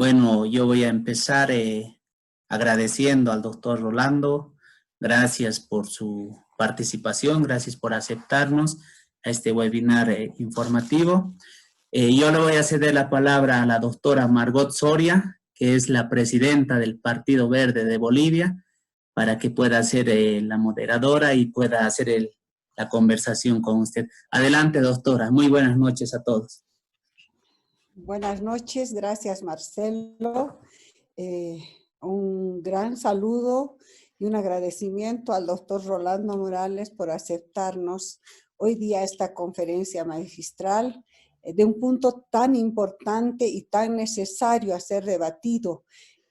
Bueno, yo voy a empezar agradeciendo al doctor Rolando. Gracias por su participación, gracias por aceptarnos a este webinar informativo. Yo le voy a ceder la palabra a la doctora Margot Soria, que es la presidenta del Partido Verde de Bolivia, para que pueda ser la moderadora y pueda hacer la conversación con usted. Adelante, doctora. Muy buenas noches a todos. Buenas noches, gracias Marcelo. Un gran saludo y un agradecimiento al doctor Rolando Morales por aceptarnos hoy día esta conferencia magistral de un punto tan importante y tan necesario a ser debatido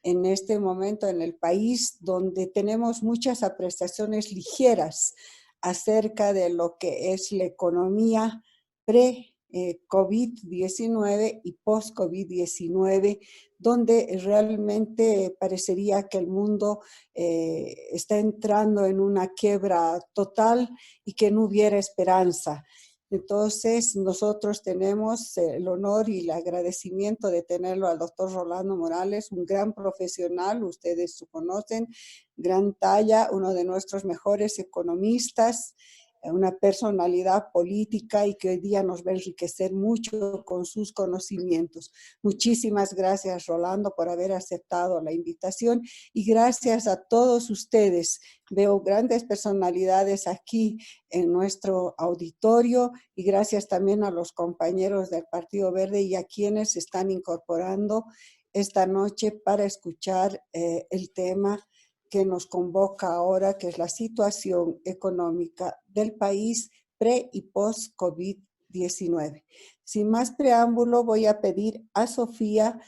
en este momento en el país, donde tenemos muchas apreciaciones ligeras acerca de lo que es la economía pre-COVID-19 y post-COVID-19, donde realmente parecería que el mundo está entrando en una quiebra total y que no hubiera esperanza. Entonces, nosotros tenemos el honor y el agradecimiento de tenerlo al doctor Rolando Morales, un gran profesional, ustedes lo conocen, gran talla, uno de nuestros mejores economistas, una personalidad política y que hoy día nos va a enriquecer mucho con sus conocimientos. Muchísimas gracias, Rolando, por haber aceptado la invitación y gracias a todos ustedes. Veo grandes personalidades aquí en nuestro auditorio y gracias también a los compañeros del Partido Verde y a quienes se están incorporando esta noche para escuchar el tema que nos convoca ahora, que es la situación económica del país pre y post COVID-19. Sin más preámbulo, voy a pedir a Sofía,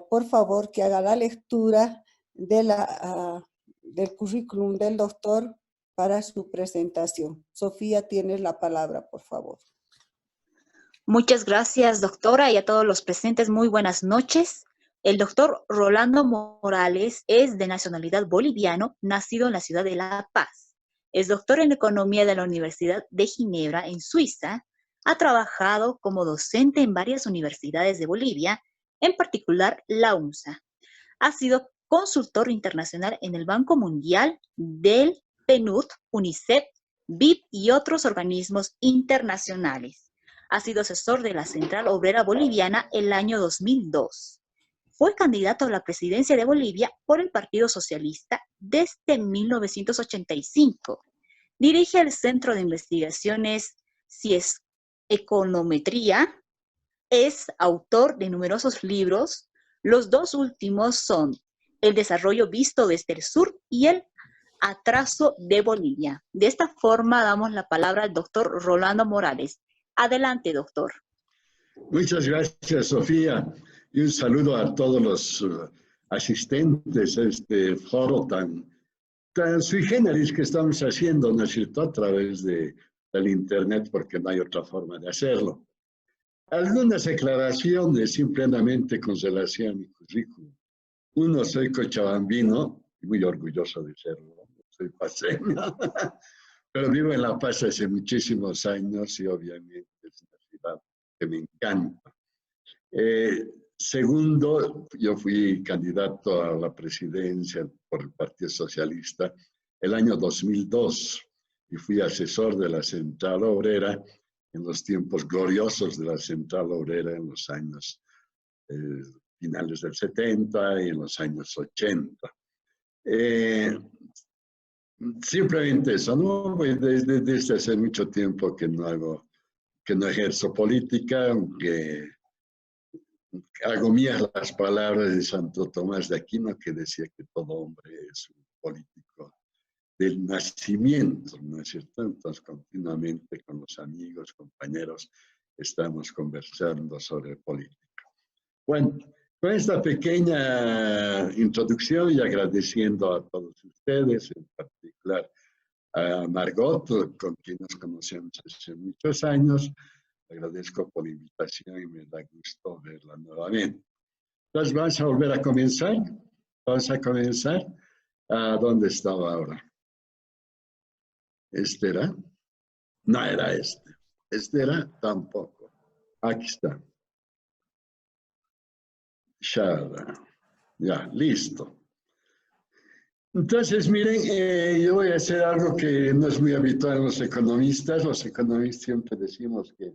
por favor, que haga la lectura de del currículum del doctor para su presentación. Sofía, tienes la palabra, por favor. Muchas gracias, doctora, y a todos los presentes, muy buenas noches. El doctor Rolando Morales es de nacionalidad boliviano, nacido en la ciudad de La Paz. Es doctor en Economía de la Universidad de Ginebra, en Suiza. Ha trabajado como docente en varias universidades de Bolivia, en particular la UNSA. Ha sido consultor internacional en el Banco Mundial, del PNUD, UNICEF, BID y otros organismos internacionales. Ha sido asesor de la Central Obrera Boliviana el año 2002. Fue candidato a la presidencia de Bolivia por el Partido Socialista desde 1985. Dirige el Centro de Investigaciones CIES Econometría. Es autor de numerosos libros. Los dos últimos son El desarrollo visto desde el sur y El atraso de Bolivia. De esta forma damos la palabra al doctor Rolando Morales. Adelante, doctor. Muchas gracias, Sofía, y un saludo a todos los asistentes a este foro tan sui generis que estamos haciendo, ¿no es cierto?, a través del Internet, porque no hay otra forma de hacerlo. Algunas declaraciones simplemente con relación a mi currículum. Uno, soy cochabambino, y muy orgulloso de serlo, soy paceño, pero vivo en La Paz hace muchísimos años y obviamente es una ciudad que me encanta. Segundo, yo fui candidato a la presidencia por el Partido Socialista el año 2002 y fui asesor de la Central Obrera en los tiempos gloriosos de la Central Obrera en los años finales del 70 y en los años 80. Simplemente eso, ¿no? Desde hace mucho tiempo que no ejerzo política, aunque hago mías las palabras de Santo Tomás de Aquino, que decía que todo hombre es un político del nacimiento, ¿no es cierto? Entonces, continuamente con los amigos, compañeros, estamos conversando sobre política. Bueno, con esta pequeña introducción y agradeciendo a todos ustedes, en particular a Margot, con quien nos conocemos hace muchos años, agradezco por la invitación y me da gusto verla nuevamente. Entonces, vamos a volver a comenzar. Vamos a comenzar. ¿Dónde estaba ahora? ¿Este era? No era este. Este era tampoco. Aquí está. Ya, listo. Entonces, miren, yo voy a hacer algo que no es muy habitual en los economistas. Los economistas siempre decimos que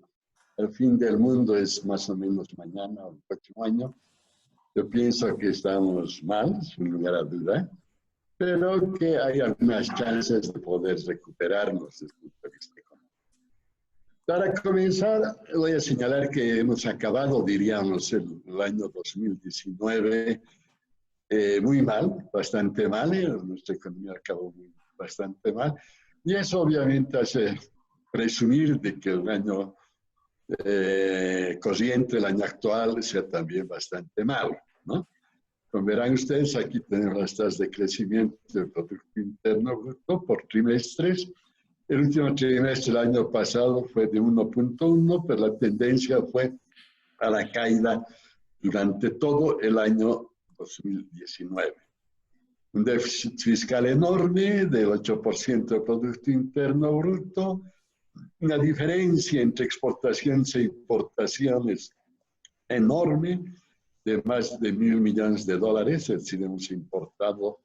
el fin del mundo es más o menos mañana o el próximo año. Yo pienso que estamos mal, sin lugar a duda, pero que hay algunas chances de poder recuperarnos desde el punto de vista económico. Para comenzar, voy a señalar que hemos acabado, diríamos, el año 2019 muy mal, bastante mal, nuestra economía acabó bastante mal, y eso obviamente hace presumir de que el año corriente, el año actual, sea también bastante malo, ¿no? Como verán ustedes, aquí tenemos las tasas de crecimiento del Producto Interno Bruto por trimestres. El último trimestre del año pasado fue de 1.1, pero la tendencia fue a la caída durante todo el año 2019. Un déficit fiscal enorme del 8% del Producto Interno Bruto, una diferencia entre exportaciones e importaciones enorme de más de $1.000 millones, es decir, hemos importado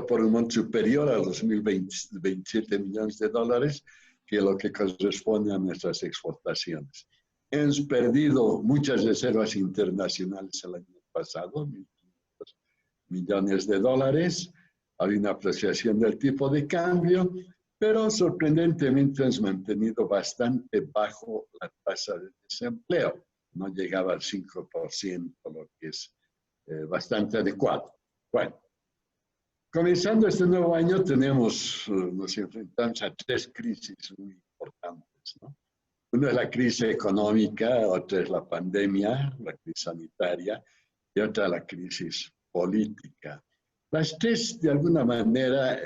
por un monto superior a los 1.027 millones de dólares que lo que corresponde a nuestras exportaciones. Hemos perdido muchas reservas internacionales el año pasado, 1.500 millones de dólares. Había una apreciación del tipo de cambio, pero sorprendentemente hemos mantenido bastante bajo la tasa de desempleo. No llegaba al 5%, lo que es bastante adecuado. Bueno, comenzando este nuevo año nos enfrentamos a 3 crisis muy importantes, ¿no? Una es la crisis económica, otra es la pandemia, la crisis sanitaria, y otra la crisis política. Las 3, de alguna manera,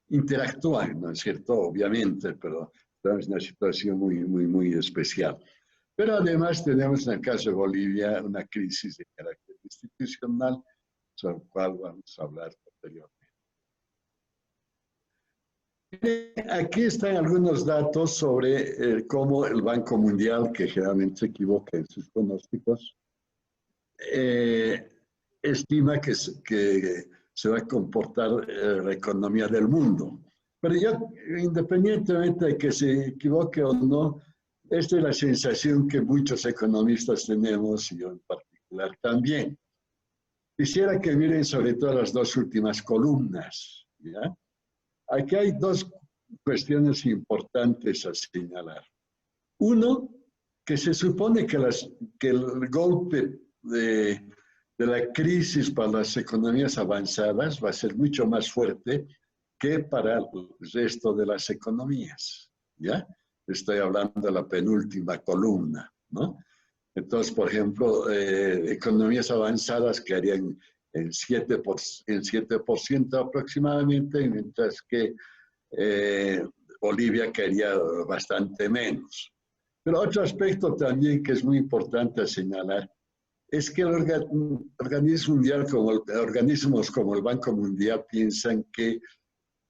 interactúan, ¿no es cierto? Obviamente, pero estamos en una situación muy especial. Pero además tenemos, en el caso de Bolivia, una crisis de carácter institucional, sobre la cual vamos a hablar posteriormente. Aquí están algunos datos sobre cómo el Banco Mundial, que generalmente se equivoca en sus pronósticos, estima que se va a comportar la economía del mundo. Pero independientemente de que se equivoque o no, esta es la sensación que muchos economistas tenemos, y yo en particular también. Quisiera que miren sobre todo las 2 últimas columnas, ¿ya? Aquí hay 2 cuestiones importantes a señalar. Uno, que se supone que el golpe de la crisis para las economías avanzadas va a ser mucho más fuerte que para el resto de las economías, ¿ya? Estoy hablando de la penúltima columna, ¿no? Entonces, por ejemplo, economías avanzadas quedarían en 7% aproximadamente, mientras que Bolivia quedaría bastante menos. Pero otro aspecto también que es muy importante señalar es que organismos como el Banco Mundial piensan que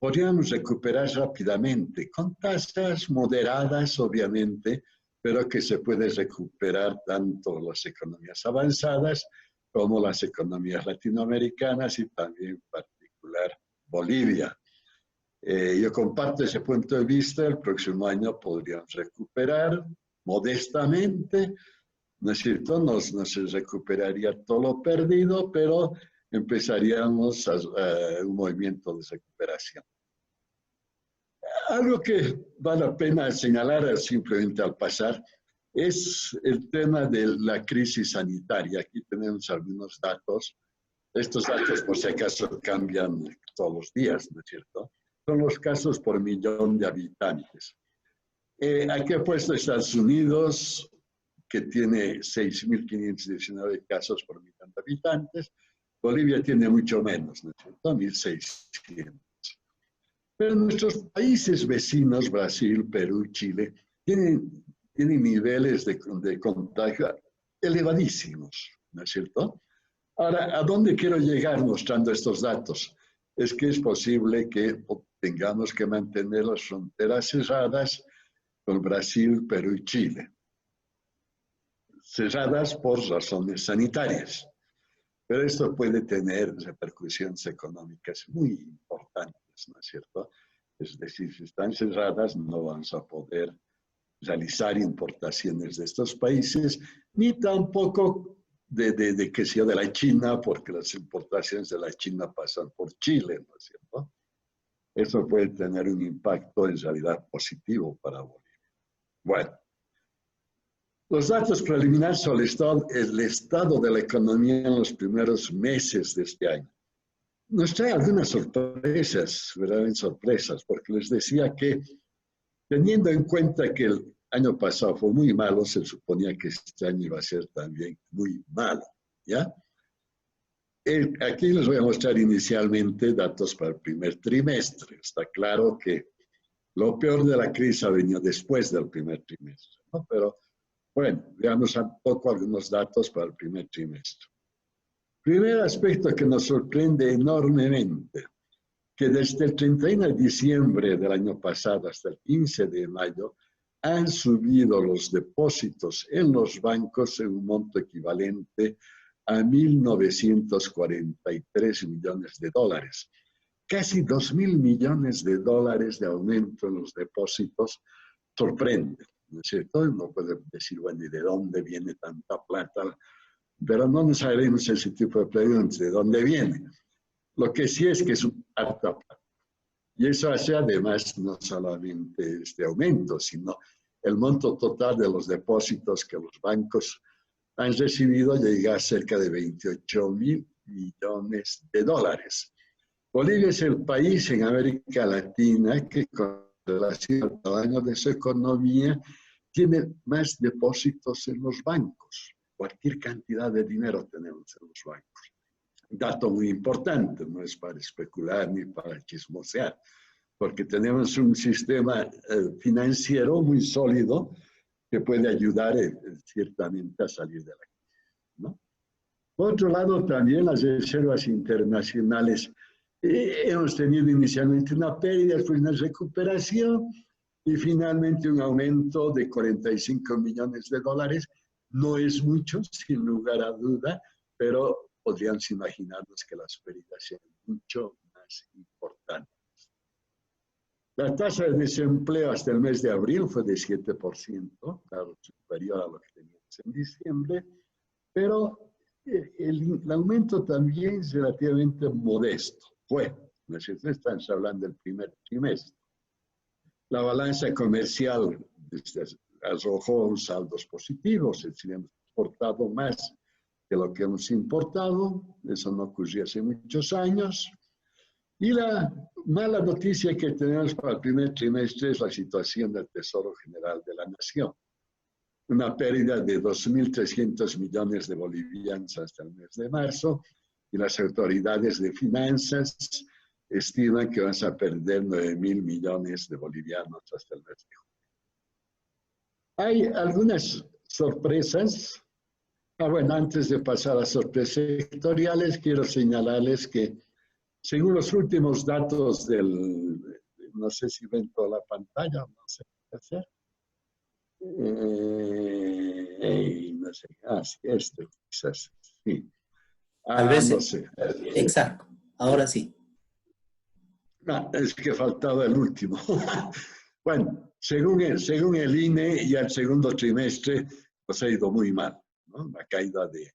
podríamos recuperar rápidamente, con tasas moderadas, obviamente, pero que se puede recuperar tanto las economías avanzadas como las economías latinoamericanas y también en particular Bolivia. Yo comparto ese punto de vista. El próximo año podríamos recuperar modestamente, ¿no es cierto? No se recuperaría todo lo perdido, pero empezaríamos un movimiento de recuperación. Algo que vale la pena señalar simplemente al pasar es el tema de la crisis sanitaria. Aquí tenemos algunos datos. Estos datos, por si acaso, cambian todos los días, ¿no es cierto? Son los casos por millón de habitantes. Aquí he puesto Estados Unidos, que tiene 6.519 casos por millón de habitantes. Bolivia tiene mucho menos, ¿no es cierto? 1.600. Pero nuestros países vecinos, Brasil, Perú, Chile, tienen niveles de contagio elevadísimos, ¿no es cierto? Ahora, ¿a dónde quiero llegar mostrando estos datos? Es que es posible que tengamos que mantener las fronteras cerradas con Brasil, Perú y Chile. cerradas por razones sanitarias. Pero esto puede tener repercusiones económicas muy importantes, ¿no es cierto? Es decir, si están cerradas, no vamos a poder realizar importaciones de estos países, ni tampoco de la China, porque las importaciones de la China pasan por Chile, ¿no es cierto? Eso puede tener un impacto en realidad positivo para Bolivia. Bueno, los datos preliminares sobre el estado de la economía en los primeros meses de este año nos trae algunas sorpresas, verdaderamente sorpresas, porque les decía que teniendo en cuenta que el año pasado fue muy malo, se suponía que este año iba a ser también muy malo, ¿ya? Aquí les voy a mostrar inicialmente datos para el primer trimestre. Está claro que lo peor de la crisis ha venido después del primer trimestre, ¿no? Pero bueno, veamos un poco algunos datos para el primer trimestre. Primer aspecto que nos sorprende enormemente, que desde el 31 de diciembre del año pasado hasta el 15 de mayo han subido los depósitos en los bancos en un monto equivalente a 1.943 millones de dólares. Casi 2.000 millones de dólares de aumento en los depósitos sorprende, ¿no es cierto? Uno puede decir, bueno, ¿y de dónde viene tanta plata? Pero no nos haremos ese tipo de preguntas, ¿de dónde viene? Lo que sí es que es harta plata. Y eso hace además no solamente este aumento, sino el monto total de los depósitos que los bancos han recibido llega a cerca de 28.000 millones de dólares. Bolivia es el país en América Latina que con relación al tamaño de su economía tiene más depósitos en los bancos. Cualquier cantidad de dinero tenemos en los bancos. Dato muy importante, no es para especular ni para chismosear, porque tenemos un sistema financiero muy sólido que puede ayudar ciertamente a salir de la crisis, ¿no? Por otro lado, también las reservas internacionales. Hemos tenido inicialmente una pérdida, después una recuperación y finalmente un aumento de 45 millones de dólares. No es mucho, sin lugar a duda, pero podríamos imaginarnos que las pérdidas sean mucho más importantes. La tasa de desempleo hasta el mes de abril fue de 7%, claro, superior a lo que teníamos en diciembre, pero el aumento también es relativamente modesto. Bueno, estamos hablando del primer trimestre. La balanza comercial arrojó saldos positivos, es decir, hemos exportado más que lo que hemos importado, eso no ocurrió hace muchos años. Y la mala noticia que tenemos para el primer trimestre es la situación del Tesoro General de la Nación. Una pérdida de 2.300 millones de bolivianos hasta el mes de marzo, y las autoridades de finanzas estiman que vamos a perder 9.000 millones de bolivianos hasta el mes de junio. Hay algunas sorpresas. Bueno, antes de pasar a sorpresas sectoriales, quiero señalarles que según los últimos datos no sé si ven toda la pantalla, no sé qué hacer. No sé, sí, quizás, sí. Tal vez, no sé. Exacto, ahora sí. Es que faltaba el último. Bueno, según el INE, ya el segundo trimestre pues ha ido muy mal, ¿no? La caída del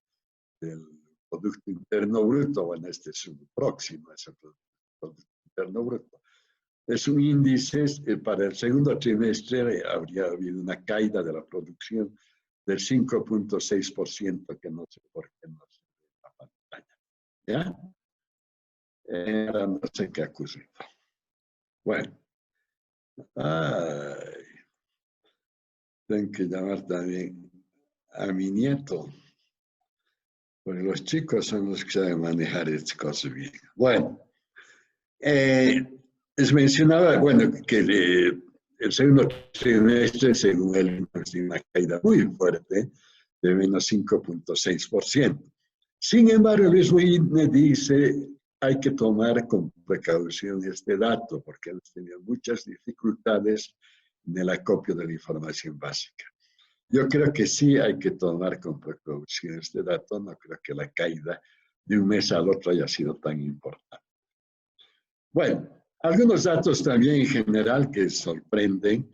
Producto Interno Bruto, bueno, este es un próximo, es el Producto Interno Bruto. Es un índice, para el segundo trimestre habría habido una caída de la producción del 5.6%, que no sé por qué no se ve en la pantalla. ¿Ya? No sé qué ha ocurrido. Bueno. Tengo que llamar también a mi nieto, porque los chicos son los que saben manejar estas cosas bien. Bueno, les mencionaba, bueno, que el segundo trimestre, según él, tiene una caída muy fuerte, de menos 5.6%. Sin embargo, el mismo INE dice, hay que tomar con precaución este dato, porque hemos tenido muchas dificultades en el acopio de la información básica. Yo creo que sí hay que tomar con precaución este dato. No creo que la caída de un mes al otro haya sido tan importante. Bueno, algunos datos también en general que sorprenden,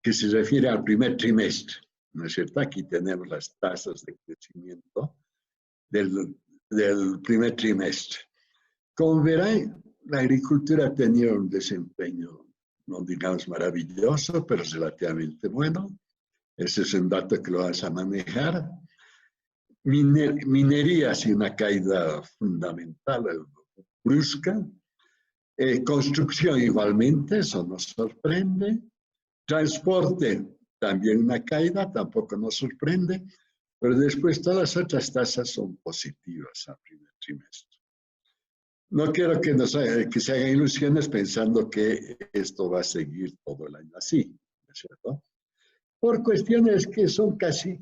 que se refiere al primer trimestre, ¿no es cierto? Aquí tenemos las tasas de crecimiento del primer trimestre. Como verán, la agricultura ha tenido un desempeño, no digamos maravilloso, pero relativamente bueno. Ese es un dato que lo vas a manejar. Minería, sí, una caída fundamental, brusca. Construcción igualmente, eso nos sorprende. Transporte, también una caída, tampoco nos sorprende. Pero después todas las otras tasas son positivas al primer trimestre. No quiero que se hagan ilusiones pensando que esto va a seguir todo el año así, ¿no es cierto? Por cuestiones que son casi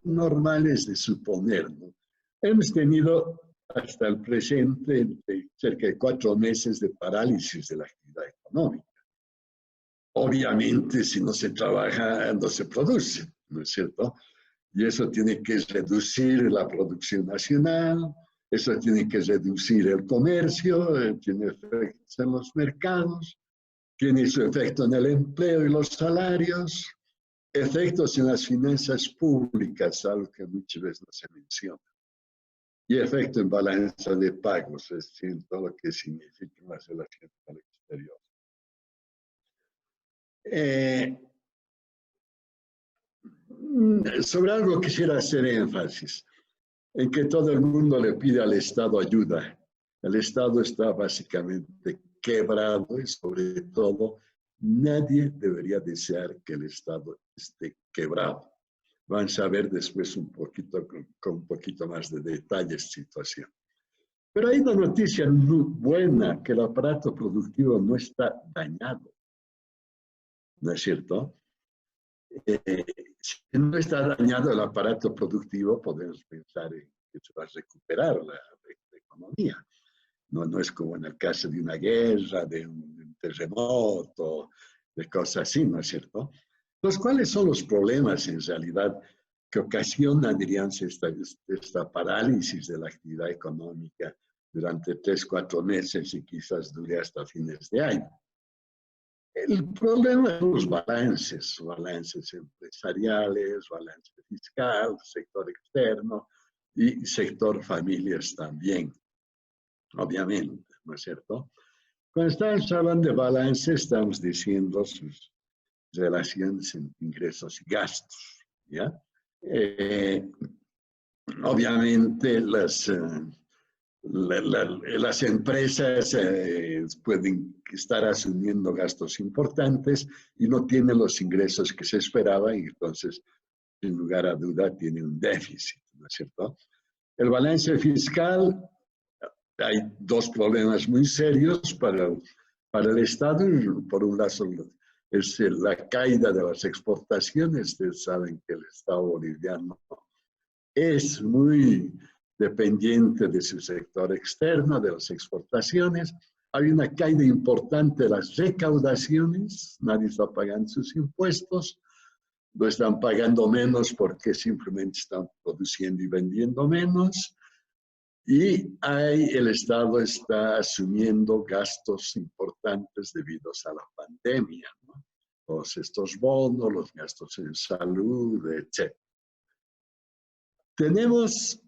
normales de suponer, ¿no? Hemos tenido hasta el presente cerca de 4 meses de parálisis de la actividad económica. Obviamente, si no se trabaja, no se produce, ¿no es cierto? Y eso tiene que reducir la producción nacional, eso tiene que reducir el comercio, tiene efectos en los mercados, tiene su efecto en el empleo y los salarios, efectos en las finanzas públicas, algo que muchas veces no se menciona, y efecto en balanza de pagos, es decir, todo lo que significa las relaciones con el exterior. Sobre algo quisiera hacer énfasis, en que todo el mundo le pide al Estado ayuda. El Estado está básicamente quebrado y sobre todo nadie debería desear que el Estado esté quebrado. Vamos a ver después un poquito, con un poquito más de detalles situación. Pero hay una noticia muy buena, que el aparato productivo no está dañado. ¿No es cierto? Si no está dañado el aparato productivo, podemos pensar en que se va a recuperar la economía. No es como en el caso de una guerra, de un terremoto, de cosas así, ¿no es cierto? Entonces, ¿cuáles son los problemas en realidad que ocasionan, dirían, esta parálisis de la actividad económica durante 3, 4 meses y quizás dure hasta fines de año? El problema son los balances empresariales, balance fiscal, sector externo y sector familias también, obviamente, ¿no es cierto? Cuando estamos hablando de balance, estamos diciendo sus relaciones entre ingresos y gastos, ¿ya? Obviamente las empresas pueden estar asumiendo gastos importantes y no tienen los ingresos que se esperaban y entonces, sin lugar a duda, tiene un déficit, ¿no es cierto? El balance fiscal, hay 2 problemas muy serios para el Estado. Por un lado, es la caída de las exportaciones. Ustedes saben que el Estado boliviano es muy dependiente de su sector externo, de las exportaciones. Hay una caída importante de las recaudaciones, nadie está pagando sus impuestos, no están pagando menos porque simplemente están produciendo y vendiendo menos. Y el Estado está asumiendo gastos importantes debido a la pandemia, ¿no? Todos estos bonos, los gastos en salud, etc. Tenemos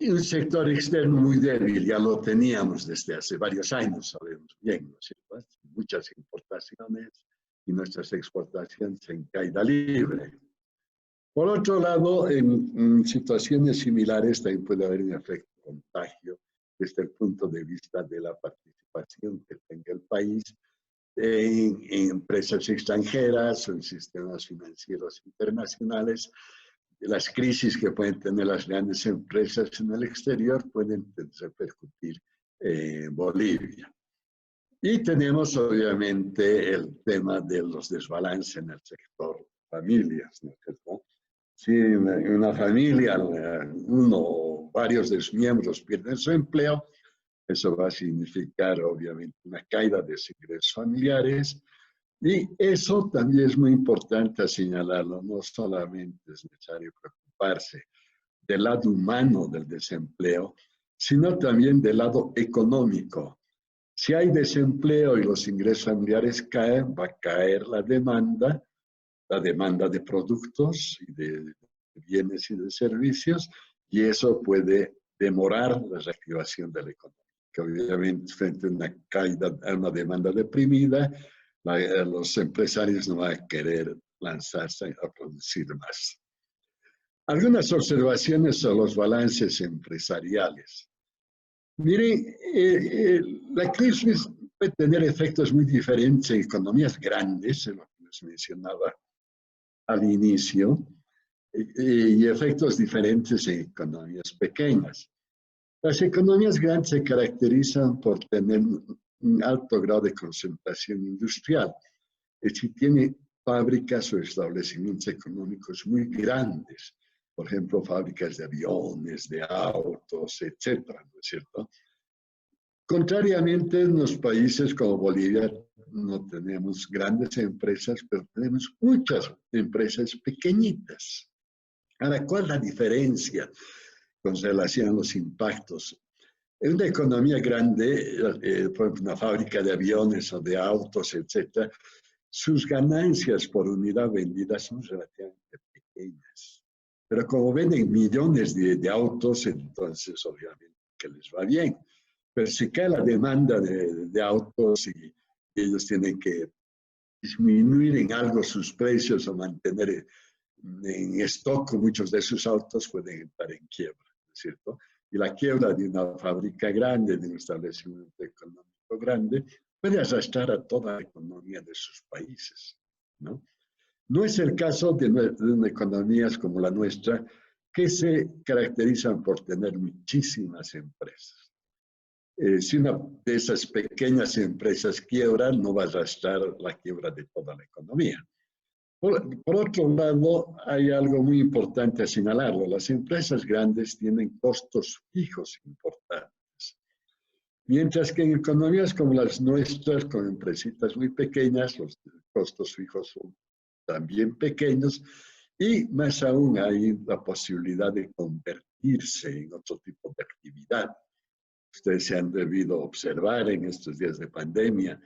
un sector externo muy débil, ya lo teníamos desde hace varios años, sabemos bien, ¿no es cierto? Muchas importaciones y nuestras exportaciones en caída libre. Por otro lado, en situaciones similares también puede haber un efecto contagio desde el punto de vista de la participación que tenga el país en empresas extranjeras o en sistemas financieros internacionales. Las crisis que pueden tener las grandes empresas en el exterior pueden repercutir en Bolivia. Y tenemos obviamente el tema de los desbalances en el sector familias, ¿no es cierto? Si una familia, uno o varios de sus miembros pierden su empleo, eso va a significar obviamente una caída de los ingresos familiares, Y eso también es muy importante señalarlo, no solamente es necesario preocuparse del lado humano del desempleo, sino también del lado económico. Si hay desempleo y los ingresos familiares caen, va a caer la demanda de productos y de bienes y de servicios, y eso puede demorar la reactivación de la economía. Que obviamente, frente a una caída, a una demanda deprimida, los empresarios no van a querer lanzarse a producir más. Algunas observaciones sobre los balances empresariales. Miren, la crisis puede tener efectos muy diferentes en economías grandes, en lo que les mencionaba al inicio, y efectos diferentes en economías pequeñas. Las economías grandes se caracterizan por tener un alto grado de concentración industrial, es decir, tiene fábricas o establecimientos económicos muy grandes, por ejemplo, fábricas de aviones, de autos, etcétera, ¿no es cierto? Contrariamente, en los países como Bolivia no tenemos grandes empresas, pero tenemos muchas empresas pequeñitas. Ahora, ¿cuál es la diferencia con relación a los impactos? En una economía grande, por ejemplo, una fábrica de aviones o de autos, etcétera, sus ganancias por unidad vendida son relativamente pequeñas. Pero como venden millones de autos, entonces obviamente que les va bien. Pero si cae la demanda de autos y ellos tienen que disminuir en algo sus precios o mantener en stock muchos de sus autos, pueden entrar en quiebra, ¿no es cierto? Y la quiebra de una fábrica grande, de un establecimiento económico grande, puede arrastrar a toda la economía de sus países, ¿no? No es el caso de economías como la nuestra, que se caracterizan por tener muchísimas empresas. Si una de esas pequeñas empresas quiebra, no va a arrastrar la quiebra de toda la economía. Por otro lado, hay algo muy importante a señalarlo. Las empresas grandes tienen costos fijos importantes. Mientras que en economías como las nuestras, con empresitas muy pequeñas, los costos fijos son también pequeños y más aún hay la posibilidad de convertirse en otro tipo de actividad. Ustedes se han debido observar en estos días de pandemia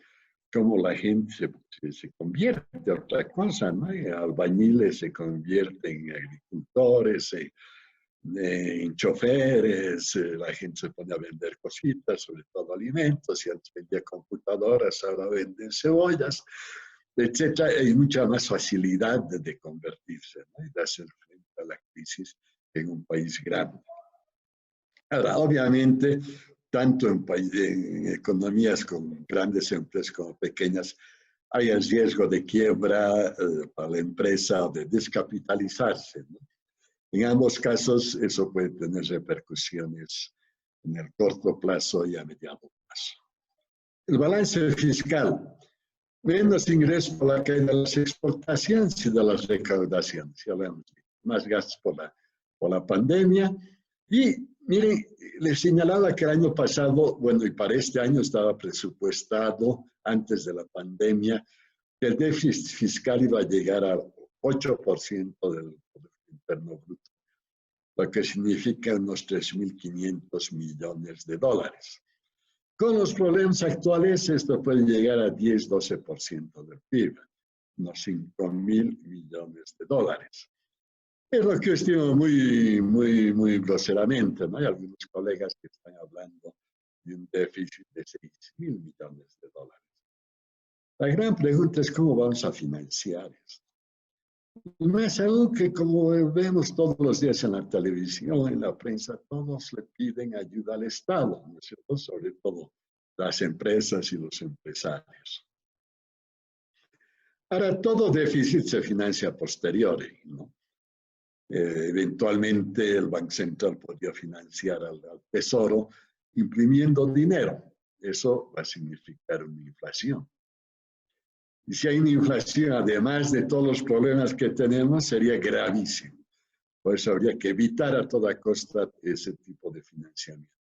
cómo la gente se convierte en otra cosa, ¿no? Albañiles se convierten en agricultores, en choferes, la gente se pone a vender cositas, sobre todo alimentos, y antes vendía computadoras, ahora venden cebollas, etcétera. Hay mucha más facilidad de convertirse, ¿no? Y de hacer frente a la crisis en un país grande. Ahora, obviamente, tanto en economías con grandes empresas como pequeñas, hay el riesgo de quiebra para la empresa o de descapitalizarse, ¿no? En ambos casos, eso puede tener repercusiones en el corto plazo y a mediano plazo. El balance fiscal. Menos ingresos por la caída de las exportaciones y de las recaudaciones. Ya vemos, más gastos por la pandemia. Y miren, les señalaba que el año pasado, bueno, y para este año estaba presupuestado, antes de la pandemia, que el déficit fiscal iba a llegar al 8% del Producto Interno Bruto, lo que significa unos 3.500 millones de dólares. Con los problemas actuales, esto puede llegar a 10-12% del PIB, unos 5.000 millones de dólares. Es lo que estimo muy groseramente, ¿no? Hay algunos colegas que están hablando de un déficit de 6.000 millones de dólares. La gran pregunta es cómo vamos a financiar esto. Y más aún que como vemos todos los días en la televisión, en la prensa, todos le piden ayuda al Estado, ¿no es cierto? Sobre todo las empresas y los empresarios. Ahora, todo déficit se financia a posteriori, ¿no? Eventualmente el Banco Central podría financiar al Tesoro imprimiendo dinero. Eso va a significar una inflación. Y si hay una inflación, además de todos los problemas que tenemos, sería gravísimo. Por eso habría que evitar a toda costa ese tipo de financiamiento.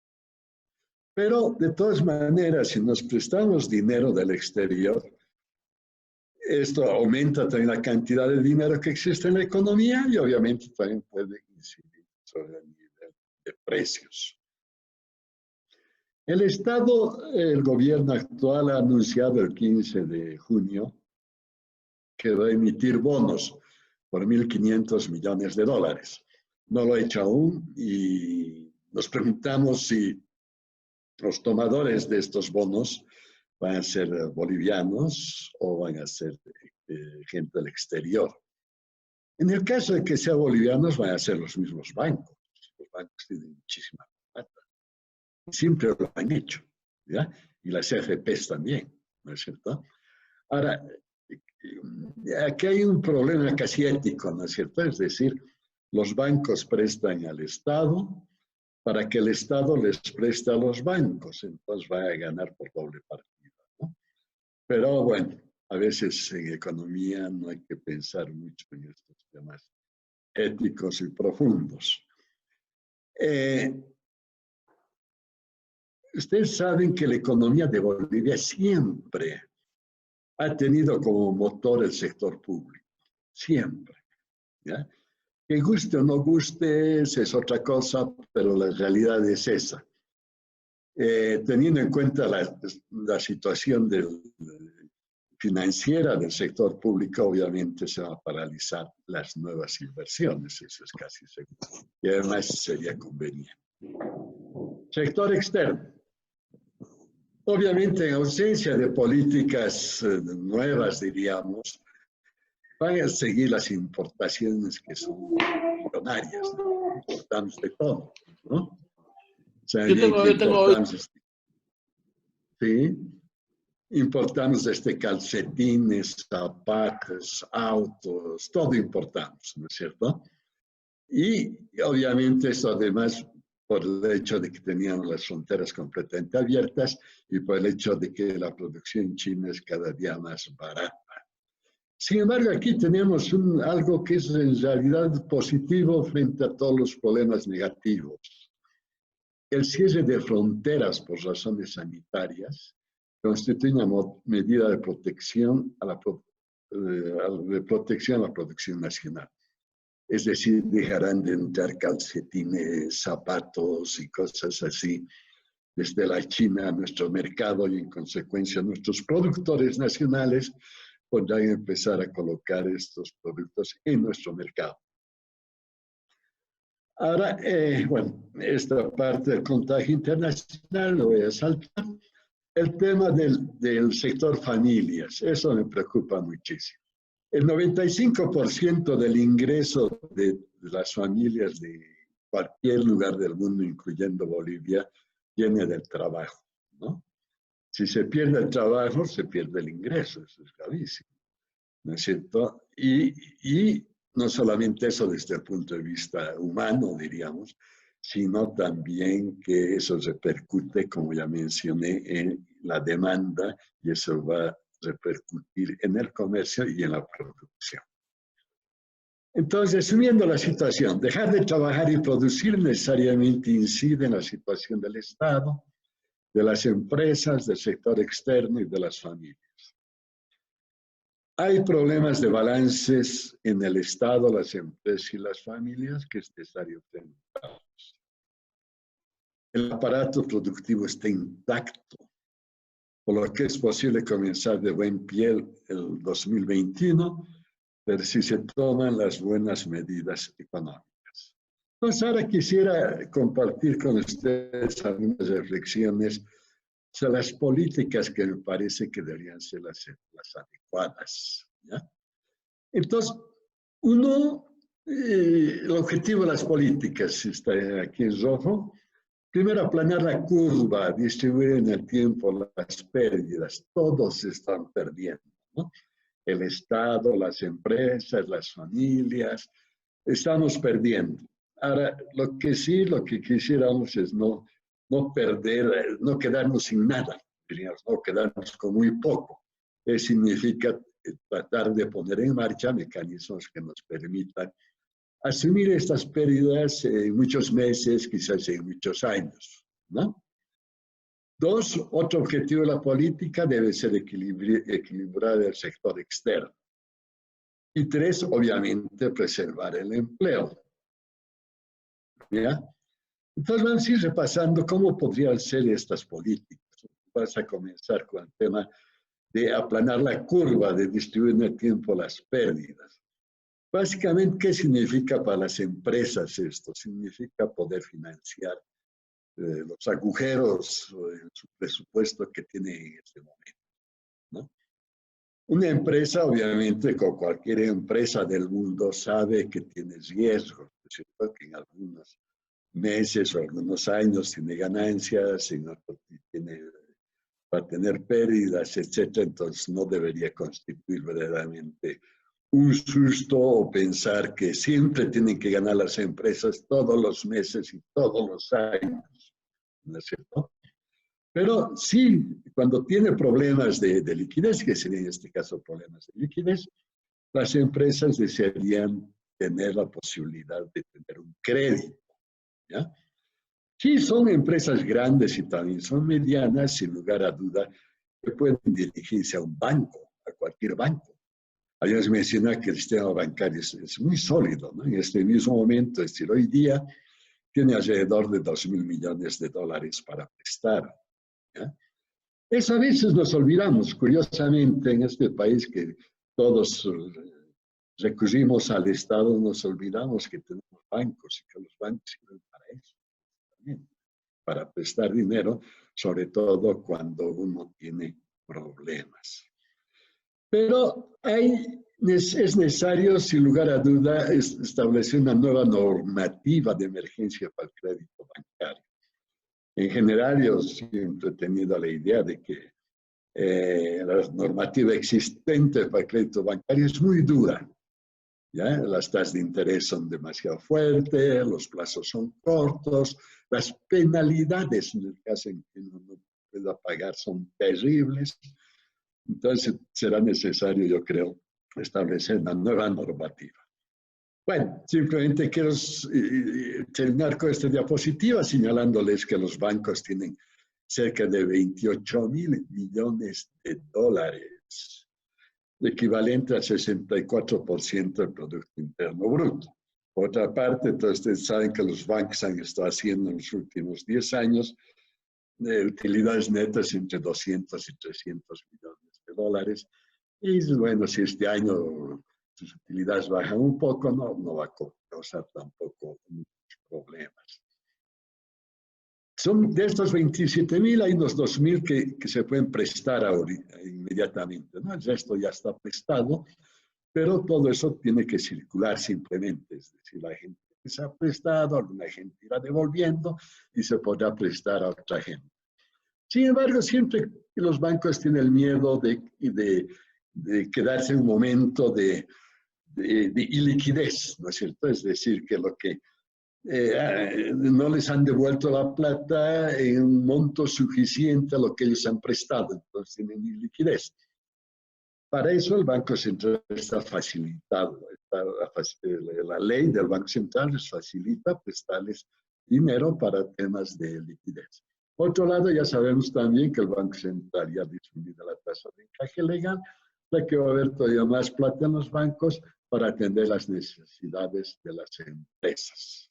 Pero, de todas maneras, si nos prestamos dinero del exterior, esto aumenta también la cantidad de dinero que existe en la economía y obviamente también puede incidir sobre el nivel de precios. El Estado, el gobierno actual ha anunciado el 15 de junio que va a emitir bonos por 1.500 millones de dólares. No lo ha hecho aún y nos preguntamos si los tomadores de estos bonos van a ser bolivianos o van a ser gente del exterior. En el caso de que sean bolivianos, van a ser los mismos bancos. Los bancos tienen muchísima plata. Siempre lo han hecho, ¿ya? Y las AFPs también, ¿no es cierto? Ahora, aquí hay un problema casi ético, ¿no es cierto? Es decir, los bancos prestan al Estado para que el Estado les preste a los bancos, entonces va a ganar por doble partida, ¿no? Pero bueno, a veces en economía no hay que pensar mucho en estos temas éticos y profundos. Ustedes saben que la economía de Bolivia siempre ha tenido como motor el sector público, siempre, ¿ya? Que guste o no guste, es otra cosa, pero la realidad es esa. Teniendo en cuenta la situación financiera del sector público, obviamente se van a paralizar las nuevas inversiones, eso es casi seguro. Y además sería conveniente. Sector externo. Obviamente, en ausencia de políticas nuevas, diríamos, van a seguir las importaciones que son millonarias, ¿no? Importamos de todo, ¿no? O sea, sí, importamos calcetines, zapatos, autos, todo importamos, ¿no es cierto? Y obviamente eso además por el hecho de que teníamos las fronteras completamente abiertas y por el hecho de que la producción china es cada día más barata. Sin embargo, aquí tenemos algo que es en realidad positivo frente a todos los problemas negativos. El cierre de fronteras por razones sanitarias constituye una medida de protección a la producción nacional. Es decir, dejarán de entrar calcetines, zapatos y cosas así desde la China a nuestro mercado y en consecuencia nuestros productores nacionales podrán empezar a colocar estos productos en nuestro mercado. Ahora, bueno, esta parte del contagio internacional lo voy a saltar. El tema del sector familias, eso me preocupa muchísimo. El 95% del ingreso de las familias de cualquier lugar del mundo, incluyendo Bolivia, viene del trabajo, ¿no? Si se pierde el trabajo, se pierde el ingreso, eso es gravísimo, ¿no es cierto? Y no solamente eso desde el punto de vista humano, diríamos, sino también que eso repercute, como ya mencioné, en la demanda y eso va a repercutir en el comercio y en la producción. Entonces, asumiendo la situación, dejar de trabajar y producir necesariamente incide en la situación del Estado, de las empresas, del sector externo y de las familias. Hay problemas de balances en el Estado, las empresas y las familias que es necesario enfrentarlos. El aparato productivo está intacto, por lo que es posible comenzar de buen pie el 2021, pero si se toman las buenas medidas económicas. Entonces, ahora quisiera compartir con ustedes algunas reflexiones sobre las políticas que me parece que deberían ser las adecuadas, ¿ya? Entonces, el objetivo de las políticas está aquí en rojo. Primero, aplanar la curva, distribuir en el tiempo las pérdidas. Todos están perdiendo, ¿no? El Estado, las empresas, las familias, estamos perdiendo. Ahora, lo que quisiéramos es no perder, no quedarnos sin nada, diríamos, no quedarnos con muy poco. Eso significa tratar de poner en marcha mecanismos que nos permitan asumir estas pérdidas en muchos meses, quizás en muchos años, ¿no? Dos, otro objetivo de la política debe ser equilibrar el sector externo. Y tres, obviamente, preservar el empleo. ¿Ya? Entonces vamos a ir repasando cómo podrían ser estas políticas. Vas a comenzar con el tema de aplanar la curva, de distribuir en el tiempo las pérdidas. Básicamente, ¿qué significa para las empresas esto? Significa poder financiar los agujeros en su presupuesto que tiene en este momento, ¿no? Una empresa, obviamente, como cualquier empresa del mundo, sabe que tiene riesgos, ¿cierto? Que en algunos meses o algunos años tiene ganancias, en otros va a tener pérdidas, etcétera. Entonces no debería constituir verdaderamente un susto o pensar que siempre tienen que ganar las empresas todos los meses y todos los años, ¿no es cierto? Pero sí, cuando tiene problemas de liquidez, que serían en este caso problemas de liquidez, las empresas desearían tener la posibilidad de tener un crédito, ¿ya? Sí, son empresas grandes y también son medianas, sin lugar a duda, que pueden dirigirse a un banco, a cualquier banco. Habías mencionado que el sistema bancario es muy sólido, ¿no? En este mismo momento, es decir, hoy día tiene alrededor de 2.000 millones de dólares para prestar, ¿ya? Eso a veces nos olvidamos, curiosamente, en este país que todos recurrimos al Estado, nos olvidamos que tenemos bancos y que los bancos sirven para eso, también, para prestar dinero, sobre todo cuando uno tiene problemas. Pero es necesario, sin lugar a duda, establecer una nueva normativa de emergencia para el crédito bancario. En general, yo siempre he tenido la idea de que la normativa existente para el crédito bancario es muy dura, ¿ya? Las tasas de interés son demasiado fuertes, los plazos son cortos, las penalidades en el caso en que uno no pueda pagar son terribles. Entonces será necesario, yo creo, establecer una nueva normativa. Bueno, simplemente quiero terminar con esta diapositiva señalándoles que los bancos tienen cerca de 28.000 millones de dólares, equivalente al 64% del Producto Interno Bruto. Por otra parte, entonces ustedes saben que los bancos han estado haciendo en los últimos 10 años utilidades netas entre 200 y 300 millones de dólares. Y bueno, si este año sus utilidades bajan un poco, no va a causar tampoco muchos problemas. Son de estos 27.000, hay unos 2.000 que se pueden prestar ahorita, inmediatamente, ¿no? El resto ya está prestado, pero todo eso tiene que circular simplemente. Es decir, la gente que se ha prestado, alguna gente irá devolviendo y se podrá prestar a otra gente. Sin embargo, siempre los bancos tienen el miedo de quedarse en un momento de iliquidez, ¿no es cierto? Es decir, que lo que no les han devuelto la plata en un monto suficiente a lo que ellos han prestado, entonces tienen iliquidez. Para eso el Banco Central está facilitado. La ley del Banco Central les facilita prestarles dinero para temas de liquidez. Por otro lado, ya sabemos también que el Banco Central ya ha disminuido la tasa de encaje legal, ya que va a haber todavía más plata en los bancos para atender las necesidades de las empresas.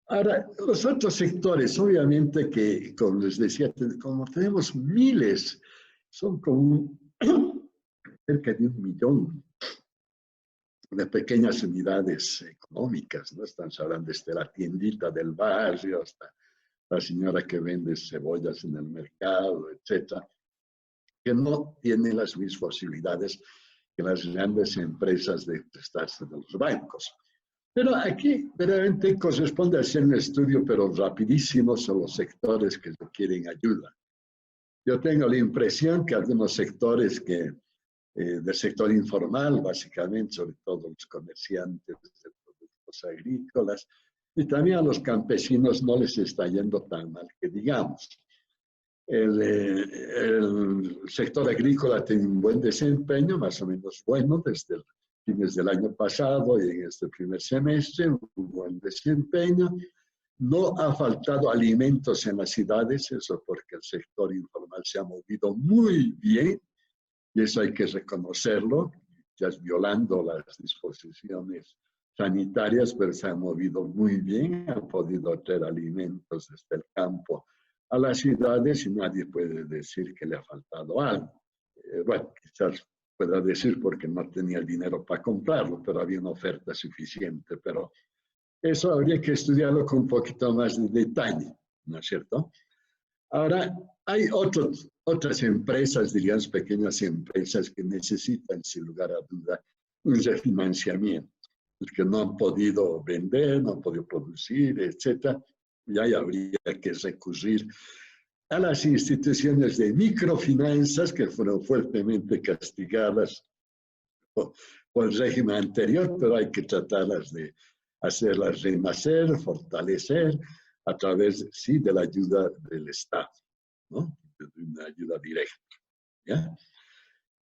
Ahora, los otros sectores, obviamente que, como les decía, como tenemos miles, son como cerca de 1 millón de pequeñas unidades económicas, ¿no? Estamos hablando desde la tiendita del barrio hasta la señora que vende cebollas en el mercado, etcétera, que no tienen las mismas posibilidades que las grandes empresas de prestarse de los bancos. Pero aquí verdaderamente corresponde hacer un estudio, pero rapidísimo, sobre los sectores que requieren ayuda. Yo tengo la impresión que algunos sectores del sector informal, básicamente, sobre todo los comerciantes de productos agrícolas, y también a los campesinos no les está yendo tan mal que digamos. El sector agrícola tiene un buen desempeño, más o menos bueno, desde fines del año pasado y en este primer semestre, un buen desempeño. No ha faltado alimentos en las ciudades, eso porque el sector informal se ha movido muy bien, y eso hay que reconocerlo, ya violando las disposiciones sanitarias, pero se ha movido muy bien, ha podido traer alimentos desde el campo a las ciudades y nadie puede decir que le ha faltado algo. Bueno, quizás pueda decir porque no tenía el dinero para comprarlo, pero había una oferta suficiente, pero eso habría que estudiarlo con un poquito más de detalle, ¿no es cierto? Ahora, hay otras empresas, diríamos pequeñas empresas, que necesitan, sin lugar a duda, un refinanciamiento, que no han podido vender, no han podido producir, etc. Y ahí habría que recurrir a las instituciones de microfinanzas que fueron fuertemente castigadas por el régimen anterior, pero hay que tratarlas de hacerlas renacer, fortalecer a través, sí, de la ayuda del Estado, ¿no? De una ayuda directa, ¿ya?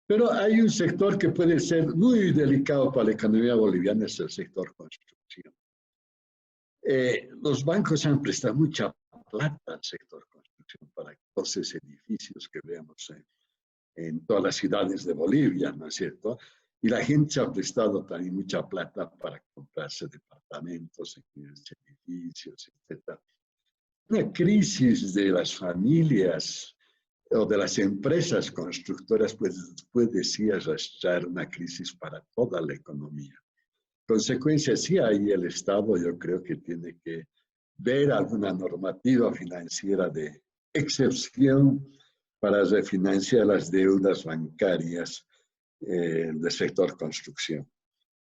Pero hay un sector que puede ser muy delicado para la economía boliviana, es el sector construcción. Los bancos han prestado mucha plata al sector construcción para todos esos edificios que vemos en todas las ciudades de Bolivia, ¿no es cierto? Y la gente se ha prestado también mucha plata para comprarse departamentos, edificios, etc. Una crisis de las familias o de las empresas constructoras puede sí arrastrar una crisis para toda la economía. Consecuencia, sí, ahí el Estado yo creo que tiene que ver alguna normativa financiera de excepción para refinanciar las deudas bancarias del sector construcción.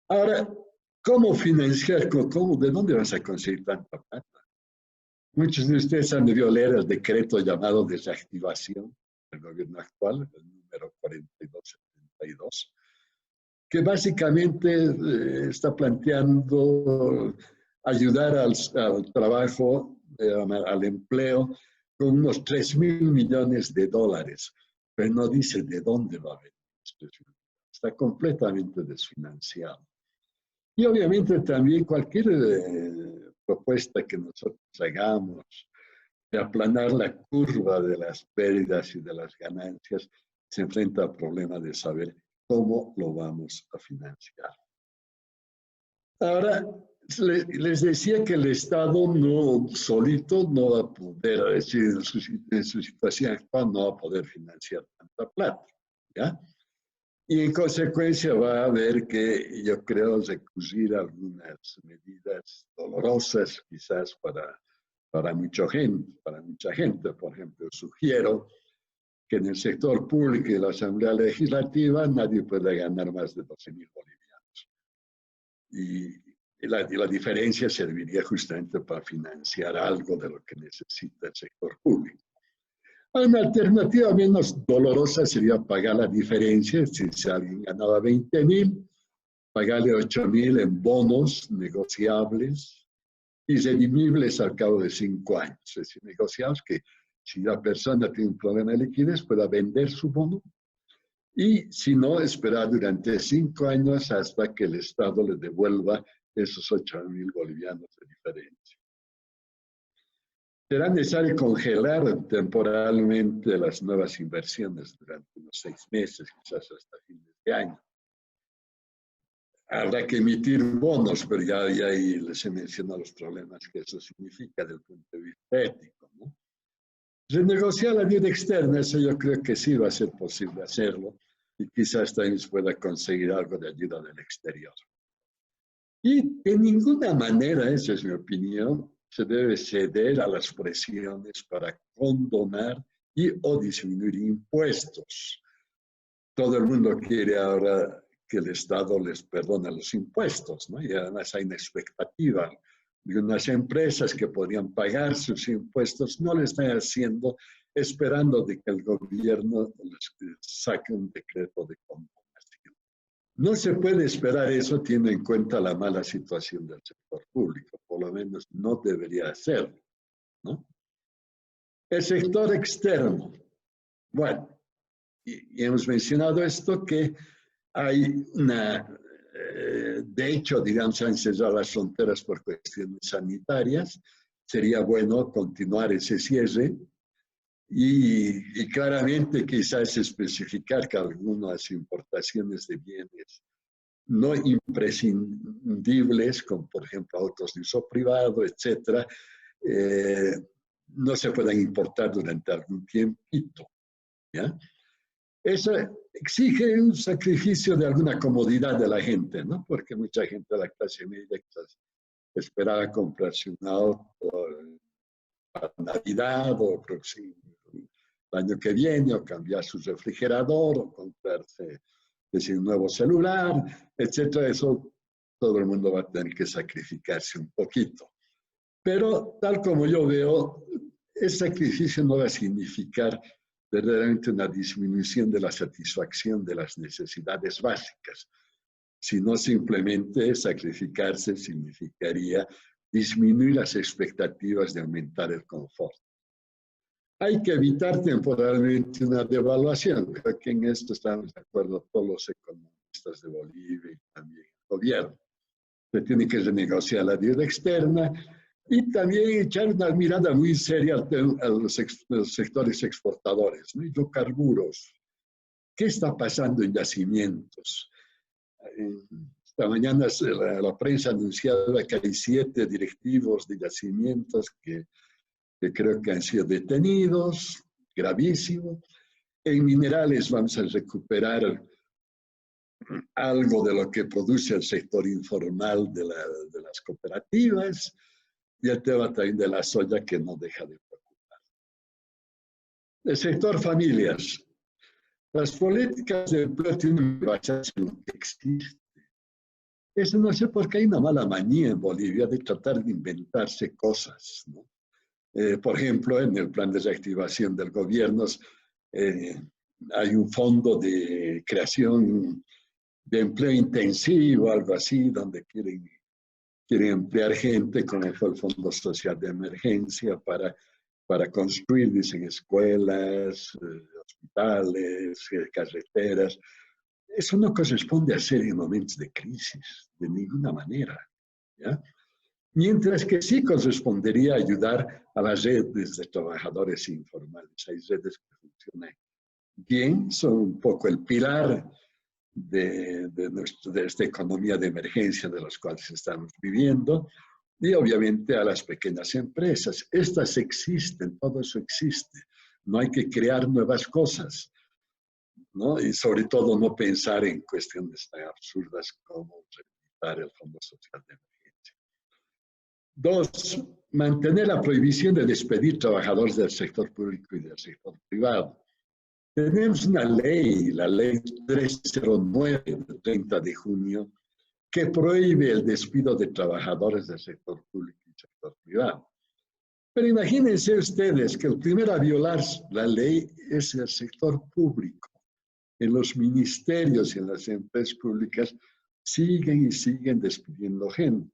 Ahora, ¿cómo financiar? ¿De dónde vas a conseguir tanta plata? Muchos de ustedes han debido leer el decreto llamado de reactivación del gobierno actual, el número 4272, que básicamente está planteando ayudar al trabajo, al empleo, con unos 3.000 millones de dólares, pero no dice de dónde va a venir. Está completamente desfinanciado. Y obviamente también cualquier propuesta que nosotros hagamos de aplanar la curva de las pérdidas y de las ganancias se enfrenta al problema de saber cómo lo vamos a financiar. Ahora, les decía que el Estado no solito no va a poder, es decir, en su situación actual no va a poder financiar tanta plata, ¿ya? Y en consecuencia va a haber que, yo creo, recurrir a algunas medidas dolorosas quizás para mucha gente. Por ejemplo, sugiero que en el sector público y la Asamblea Legislativa nadie puede ganar más de 12.000 bolivianos. Y la diferencia serviría justamente para financiar algo de lo que necesita el sector público. Una alternativa menos dolorosa sería pagar la diferencia. Si alguien ganaba 20.000, pagarle 8.000 en bonos negociables y redimibles al cabo de 5 años. Es decir, negociados que si la persona tiene un problema de liquidez pueda vender su bono y si no, esperar durante 5 años hasta que el Estado le devuelva esos 8.000 bolivianos de diferencia. Será necesario congelar temporalmente las nuevas inversiones durante unos 6 meses, quizás hasta fines de año. Habrá que emitir bonos, pero ya ahí les he mencionado los problemas que eso significa desde el punto de vista ético, ¿no? Renegociar la deuda externa, eso yo creo que sí va a ser posible hacerlo y quizás también se pueda conseguir algo de ayuda del exterior. Y de ninguna manera, esa es mi opinión, se debe ceder a las presiones para condonar y o disminuir impuestos. Todo el mundo quiere ahora que el Estado les perdone los impuestos, ¿no? Y además hay una expectativa de unas empresas que podrían pagar sus impuestos, no lo están haciendo, esperando de que el gobierno les saque un decreto de condonación. No se puede esperar eso teniendo en cuenta la mala situación del sector público, por lo menos no debería hacerlo, ¿no? El sector externo. Bueno, y hemos mencionado esto que hay de hecho, digamos, se han cerrado las fronteras por cuestiones sanitarias, sería bueno continuar ese cierre y claramente quizás especificar que algunas importaciones de bienes no imprescindibles, como por ejemplo autos de uso privado, etcétera, no se puedan importar durante algún tiempito, ¿ya? Eso exige un sacrificio de alguna comodidad de la gente, ¿no? Porque mucha gente de la clase media esperaba comprarse un auto para Navidad o el año que viene, o cambiar su refrigerador, o comprarse un nuevo celular, etcétera. Eso todo el mundo va a tener que sacrificarse un poquito. Pero tal como yo veo, ese sacrificio no va a significar verdaderamente una disminución de la satisfacción de las necesidades básicas, sino simplemente sacrificarse significaría disminuir las expectativas de aumentar el confort. Hay que evitar temporalmente una devaluación. Creo que en esto estamos de acuerdo todos los economistas de Bolivia y también el gobierno. Se tiene que renegociar la deuda externa y también echar una mirada muy seria a los sectores exportadores, ¿no? Hidrocarburos. ¿Qué está pasando en yacimientos? Esta mañana la prensa anunciaba que hay 7 directivos de yacimientos que creo que han sido detenidos, gravísimo. En minerales vamos a recuperar algo de lo que produce el sector informal de las cooperativas y el tema también de la soya que no deja de preocupar. El sector familias. Las políticas de empleo tienen que basarse en lo que existe. Eso no sé por qué hay una mala manía en Bolivia de tratar de inventarse cosas, ¿no? Por ejemplo, en el plan de reactivación del gobierno hay un fondo de creación de empleo intensivo, algo así, donde quieren emplear gente, como fue el Fondo Social de Emergencia, para construir, dicen, escuelas, hospitales, carreteras. Eso no corresponde a hacer en momentos de crisis, de ninguna manera, ¿ya? Mientras que sí correspondería ayudar a las redes de trabajadores informales. Hay redes que funcionan bien, son un poco el pilar de esta economía de emergencia de las cuales estamos viviendo, y obviamente a las pequeñas empresas. Estas existen, todo eso existe. No hay que crear nuevas cosas, ¿no? Y sobre todo no pensar en cuestiones tan absurdas como retirar el Fondo Social de Emergencia. 2, mantener la prohibición de despedir trabajadores del sector público y del sector privado. Tenemos una ley, la ley 309 del 30 de junio, que prohíbe el despido de trabajadores del sector público y sector privado. Pero imagínense ustedes que el primero a violar la ley es el sector público. En los ministerios y en las empresas públicas siguen y siguen despidiendo gente.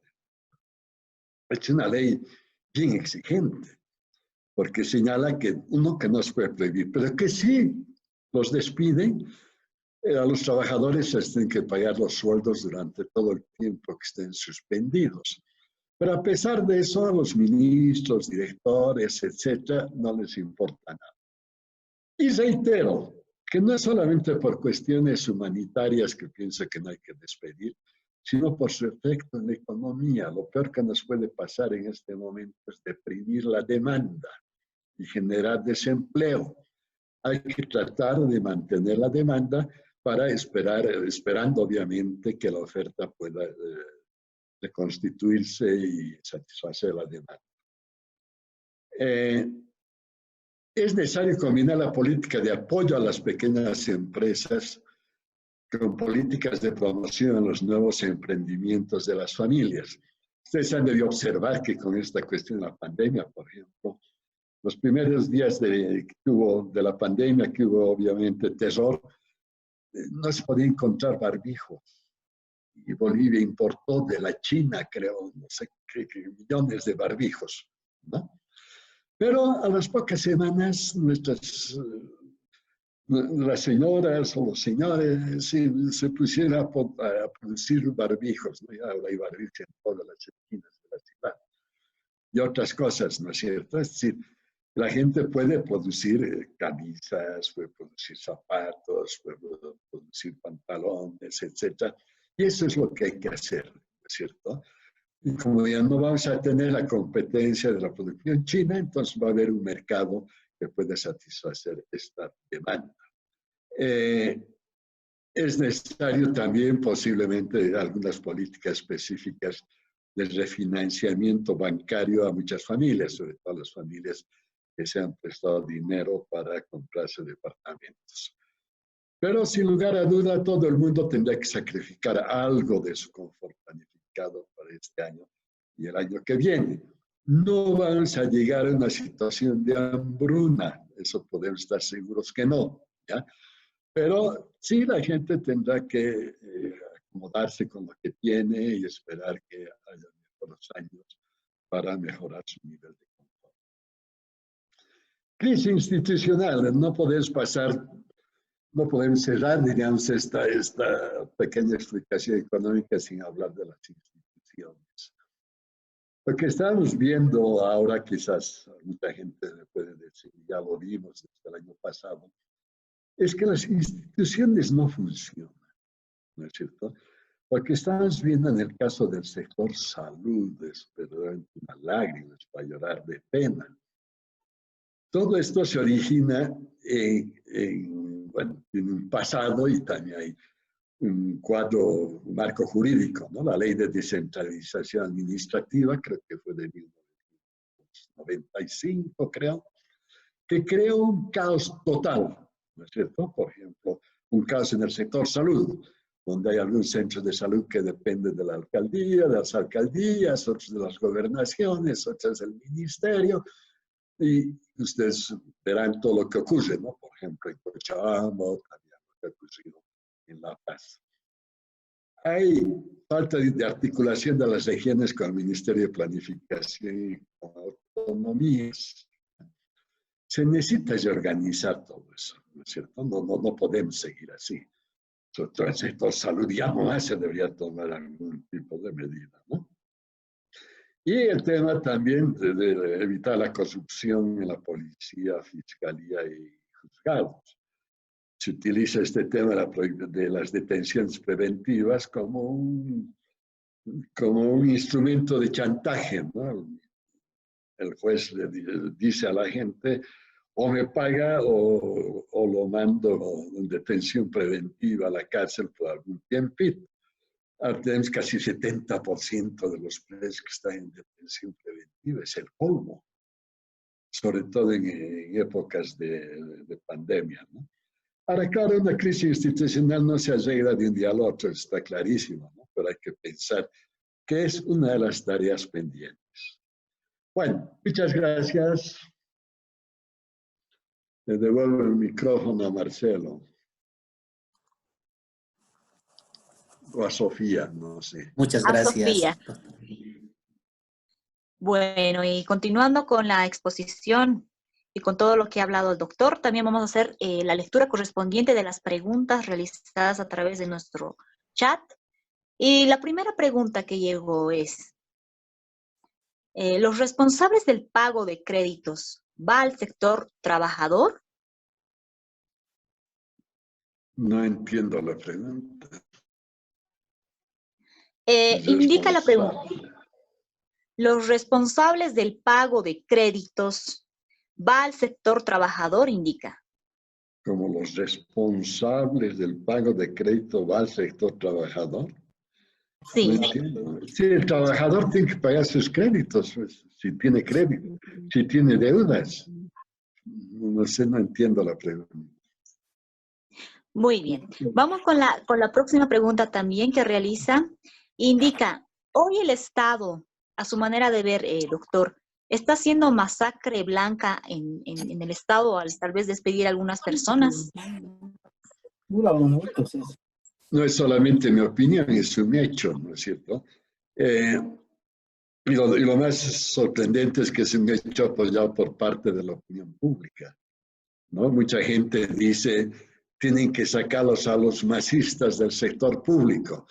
Es una ley bien exigente, porque señala que uno que no se puede prohibir, pero que sí los despiden, a los trabajadores les tienen que pagar los sueldos durante todo el tiempo que estén suspendidos. Pero a pesar de eso, a los ministros, directores, etcétera, no les importa nada. Y reitero que no es solamente por cuestiones humanitarias que pienso que no hay que despedir, sino por su efecto en la economía. Lo peor que nos puede pasar en este momento es deprimir la demanda y generar desempleo. Hay que tratar de mantener la demanda para esperando obviamente que la oferta pueda reconstituirse y satisfacer la demanda. Es necesario combinar la política de apoyo a las pequeñas empresas con políticas de promoción a los nuevos emprendimientos de las familias. Ustedes han debido observar que con esta cuestión de la pandemia, por ejemplo, los primeros días de la pandemia, que hubo obviamente terror, no se podía encontrar barbijos. Y Bolivia importó de la China, creo, no sé qué millones de barbijos, ¿no? Pero a las pocas semanas, las señoras o los señores se pusieron a producir barbijos, ¿no? Ahora hay barbijos en todas las esquinas de la ciudad. y otras cosas, ¿no es cierto? Es decir, la gente puede producir camisas, puede producir zapatos, puede producir pantalones, etc. Y eso es lo que hay que hacer, ¿no es cierto? Y como ya no vamos a tener la competencia de la producción china, entonces va a haber un mercado que puede satisfacer esta demanda. Es necesario también posiblemente algunas políticas específicas de refinanciamiento bancario a muchas familias, sobre todo a las familias que se han prestado dinero para comprarse departamentos. Pero sin lugar a duda, todo el mundo tendrá que sacrificar algo de su confort planificado para este año y el año que viene. No vamos a llegar a una situación de hambruna, eso podemos estar seguros que no, ¿ya? Pero sí la gente tendrá que acomodarse con lo que tiene y esperar que haya mejores años para mejorar su nivel de confort. Crisis institucional, no podemos cerrar, digamos, esta pequeña explicación económica sin hablar de las instituciones. Lo que estamos viendo ahora, quizás mucha gente puede decir, ya lo vimos desde el año pasado, es que las instituciones no funcionan, ¿no es cierto? Lo que estamos viendo en el caso del sector salud es verdaderamente una lágrima para llorar de pena. Todo esto se origina en un pasado y también hay un cuadro, un marco jurídico, ¿no? La ley de descentralización administrativa, creo que fue de 1995, creo, que creó un caos total, ¿no es cierto? Por ejemplo, un caos en el sector salud, donde hay algunos centros de salud que dependen de la alcaldía, de las alcaldías, otros de las gobernaciones, otros del ministerio, y ustedes verán todo lo que ocurre, ¿no? Por ejemplo, en Cochabamba, también lo que ha ocurrido en La Paz. Hay falta de articulación de las regiones con el Ministerio de Planificación y con autonomías. Se necesita reorganizar todo eso, ¿no es cierto? No podemos seguir así. Sobre todo el sector salud ya no se debería tomar algún tipo de medida, ¿no? Y el tema también de evitar la corrupción en la policía, fiscalía y juzgados. Se utiliza este tema de las detenciones preventivas como un instrumento de chantaje, ¿no? El juez le dice a la gente, o me paga o lo mando en detención preventiva a la cárcel por algún tiempito. Ahora tenemos casi 70% de los presos que están en detención preventiva, es el colmo, sobre todo en épocas de pandemia, ¿no? Ahora, claro, una crisis institucional no se arregla de un día al otro, está clarísimo, ¿no? Pero hay que pensar que es una de las tareas pendientes. Bueno, muchas gracias. Le devuelvo el micrófono a Marcelo. O a Sofía, no sé. Muchas A gracias. Sofía. Bueno, y continuando con la exposición y con todo lo que ha hablado el doctor, también vamos a hacer la lectura correspondiente de las preguntas realizadas a través de nuestro chat. Y la primera pregunta que llegó es, ¿los responsables del pago de créditos va al sector trabajador? No entiendo la pregunta. Indica la pregunta. ¿Los responsables del pago de créditos va al sector trabajador? Indica. Como los responsables del pago de crédito va al sector trabajador. Sí. No entiendo. Sí, el trabajador tiene que pagar sus créditos, pues, si tiene crédito, si tiene deudas. No sé, no entiendo la pregunta. Muy bien. Vamos con la próxima pregunta también que realiza. Indica, hoy el Estado, a su manera de ver, doctor, ¿está haciendo masacre blanca en el Estado al tal vez despedir a algunas personas? No es solamente mi opinión, es un hecho, ¿no es cierto? Y lo más sorprendente es que es un hecho apoyado por parte de la opinión pública, ¿no? Mucha gente dice, tienen que sacarlos a los masistas del sector público.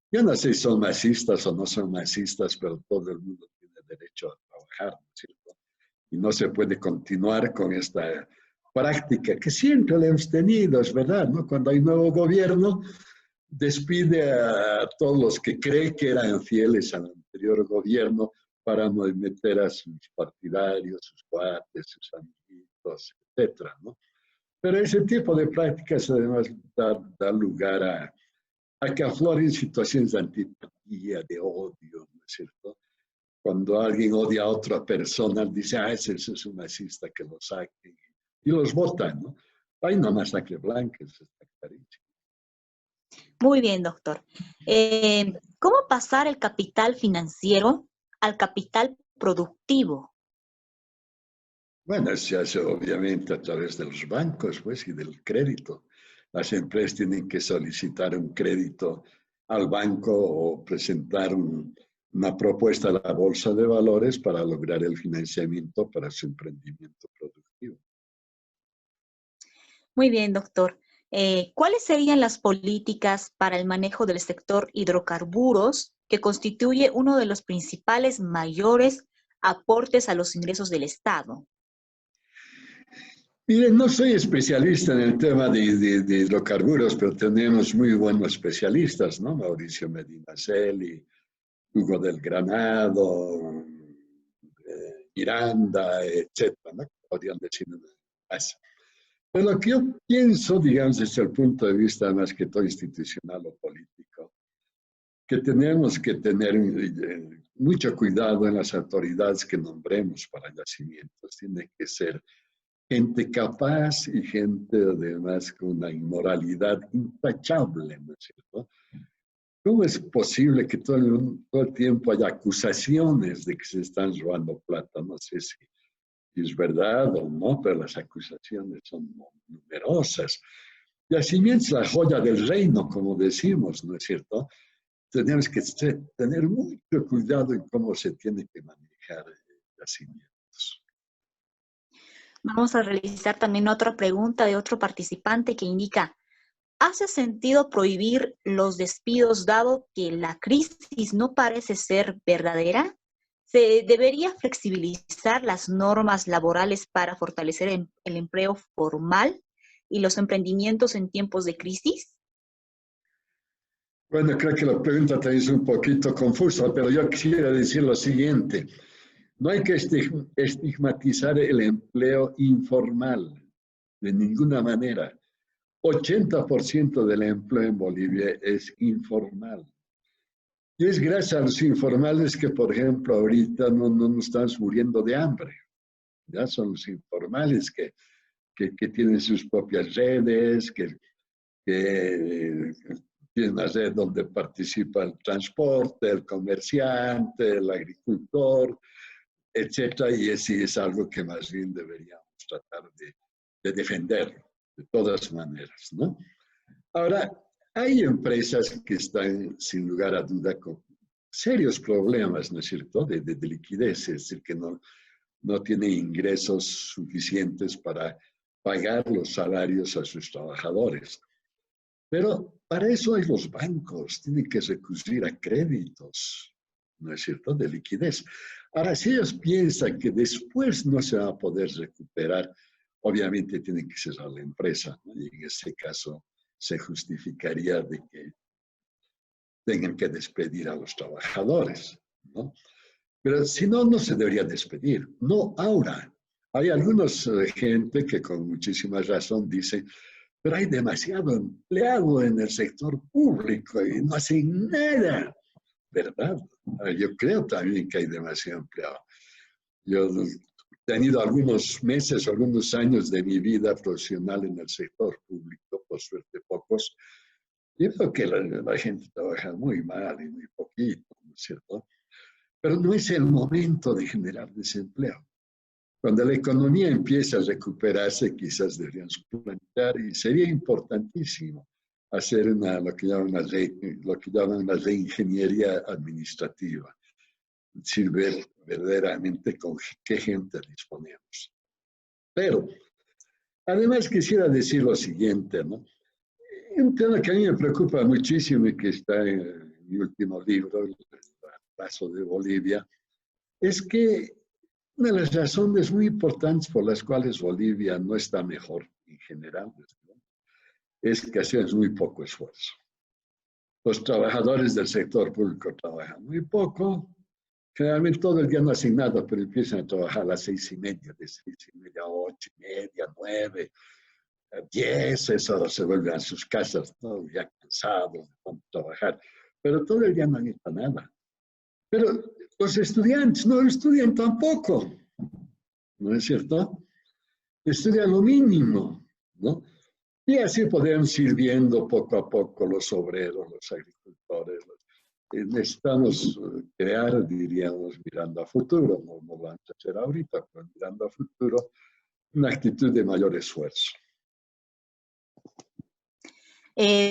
Yo no sé si son masistas o no son masistas, pero todo el mundo tiene derecho a trabajar, ¿no es cierto? Y no se puede continuar con esta práctica que siempre la hemos tenido, es verdad, ¿no? Cuando hay nuevo gobierno, despide a todos los que cree que eran fieles al anterior gobierno para no meter a sus partidarios, sus cuates, sus amiguitos, etcétera, ¿no? Pero ese tipo de prácticas además da lugar a que afloren situaciones de antipatía, de odio, ¿no es cierto? Cuando alguien odia a otra persona, dice, ah, ese es un masista, que lo saquen. Y los votan, ¿no? Hay una masacre blanca, eso está clarísimo. Muy bien, doctor. ¿Cómo pasar el capital financiero al capital productivo? Bueno, se hace obviamente a través de los bancos, pues, y del crédito. Las empresas tienen que solicitar un crédito al banco o presentar una propuesta a la bolsa de valores para lograr el financiamiento para su emprendimiento productivo. Muy bien, doctor. ¿Cuáles serían las políticas para el manejo del sector hidrocarburos, que constituye uno de los principales mayores aportes a los ingresos del Estado? Miren, no soy especialista en el tema de hidrocarburos, pero tenemos muy buenos especialistas, ¿no? Mauricio Medina Celi, Hugo del Granado, Miranda, etcétera, ¿no? Podrían decir más. Pero lo que yo pienso, digamos, desde el punto de vista más que todo institucional o político, que tenemos que tener mucho cuidado en las autoridades que nombremos para yacimientos. Tiene que ser gente capaz y gente además con una inmoralidad intachable, ¿no es cierto? ¿Cómo es posible que todo el tiempo haya acusaciones de que se están robando plata? No sé si es verdad o no, pero las acusaciones son numerosas. Yacimientos es la joya del reino, como decimos, ¿no es cierto? Tenemos que tener mucho cuidado en cómo se tiene que manejar yacimientos. Vamos a realizar también otra pregunta de otro participante que indica, ¿hace sentido prohibir los despidos dado que la crisis no parece ser verdadera? ¿Se debería flexibilizar las normas laborales para fortalecer el empleo formal y los emprendimientos en tiempos de crisis? Bueno, creo que la pregunta también es un poquito confusa, pero yo quisiera decir lo siguiente. No hay que estigmatizar el empleo informal de ninguna manera. 80% del empleo en Bolivia es informal. Y es gracias a los informales que, por ejemplo, ahorita no nos estamos muriendo de hambre. Ya son los informales que tienen sus propias redes, que tienen una red donde participa el transporte, el comerciante, el agricultor, etcétera, y ese es algo que más bien deberíamos tratar de defender de todas maneras, ¿no? Ahora, hay empresas que están, sin lugar a duda, con serios problemas, ¿no es cierto?, de liquidez, es decir, que no tienen ingresos suficientes para pagar los salarios a sus trabajadores. Pero para eso hay los bancos, tienen que recurrir a créditos, ¿no es cierto?, de liquidez. Ahora, si ellos piensan que después no se va a poder recuperar, obviamente tienen que cerrar la empresa, ¿no? Y en ese caso se justificaría de que tengan que despedir a los trabajadores, ¿no? Pero si no, no se debería despedir. No ahora. Hay algunos gente que con muchísima razón dice, pero hay demasiado empleado en el sector público y no hacen nada, ¿verdad? Yo creo también que hay demasiado empleado. Yo he tenido algunos meses, algunos años de mi vida profesional en el sector público, por suerte pocos, y veo que la gente trabaja muy mal y muy poquito, ¿no es cierto? Pero no es el momento de generar desempleo. Cuando la economía empieza a recuperarse, quizás deberían suplantar y sería importantísimo hacer lo que llaman una reingeniería administrativa. Es decir, ver verdaderamente con qué gente disponemos. Pero, además quisiera decir lo siguiente, ¿no? Un tema que a mí me preocupa muchísimo y que está en mi último libro, El Paso de Bolivia, es que una de las razones muy importantes por las cuales Bolivia no está mejor en general es que hacemos muy poco esfuerzo. Los trabajadores del sector público trabajan muy poco. Generalmente todo el día no hacen nada, pero empiezan a trabajar a las 6:30, de 6:30 a 8:30, 9, a 10, eso se vuelven a sus casas, ¿no? Ya cansados de trabajar. Pero todo el día no han hecho nada. Pero los estudiantes no estudian tampoco, ¿no es cierto? Estudian lo mínimo, ¿no? Y así podemos ir viendo poco a poco los obreros, los agricultores. Necesitamos crear, diríamos, mirando a futuro, no lo vamos a hacer ahorita, pero mirando a futuro, una actitud de mayor esfuerzo.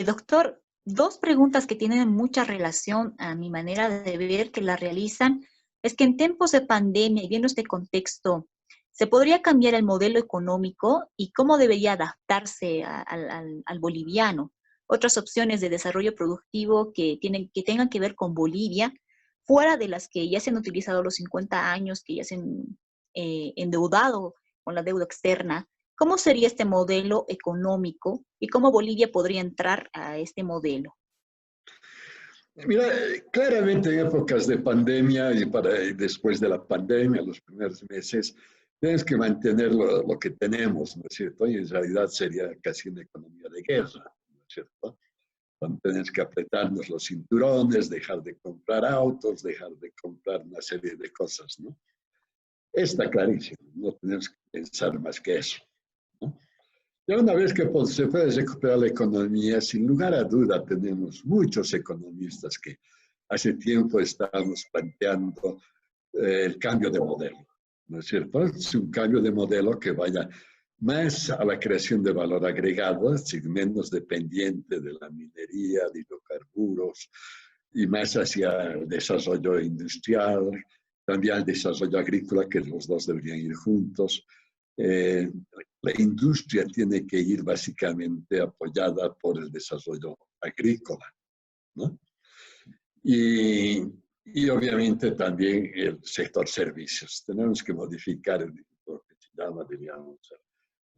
Doctor, dos preguntas que tienen mucha relación a mi manera de ver que la realizan es que en tiempos de pandemia y viendo este contexto, ¿se podría cambiar el modelo económico y cómo debería adaptarse al boliviano? Otras opciones de desarrollo productivo que tengan que ver con Bolivia, fuera de las que ya se han utilizado los 50 años, que ya se han endeudado con la deuda externa. ¿Cómo sería este modelo económico y cómo Bolivia podría entrar a este modelo? Mira, claramente en épocas de pandemia y después de la pandemia, los primeros meses, tenemos que mantener lo que tenemos, ¿no es cierto? Y en realidad sería casi una economía de guerra, ¿no es cierto? Tenemos que apretarnos los cinturones, dejar de comprar autos, dejar de comprar una serie de cosas, ¿no? Está clarísimo, no tenemos que pensar más que eso, ¿no? Ya una vez que se puede recuperar la economía, sin lugar a duda tenemos muchos economistas que hace tiempo estamos planteando el cambio de modelo, ¿no es cierto? Es un cambio de modelo que vaya más a la creación de valor agregado, es decir, menos dependiente de la minería, de hidrocarburos, y más hacia el desarrollo industrial, también el desarrollo agrícola, que los dos deberían ir juntos. La industria tiene que ir básicamente apoyada por el desarrollo agrícola, ¿no? Y obviamente también el sector servicios. Tenemos que modificar lo que se llama, diríamos,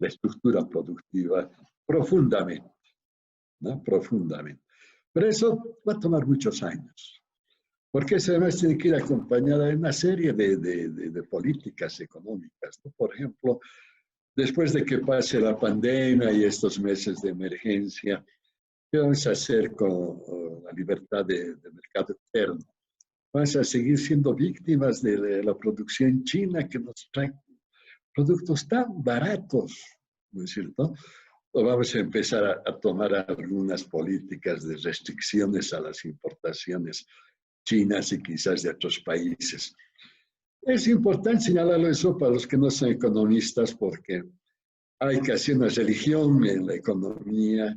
la estructura productiva profundamente, ¿no? Profundamente. Pero eso va a tomar muchos años, porque eso además tiene que ir acompañada de una serie de políticas económicas, ¿no? Por ejemplo, después de que pase la pandemia y estos meses de emergencia, ¿qué vamos a hacer con la libertad de mercado externo? Vamos a seguir siendo víctimas de la producción china que nos trae productos tan baratos, ¿no es cierto? O vamos a empezar a tomar algunas políticas de restricciones a las importaciones chinas y quizás de otros países. Es importante señalarlo eso para los que no son economistas, porque hay casi una religión en la economía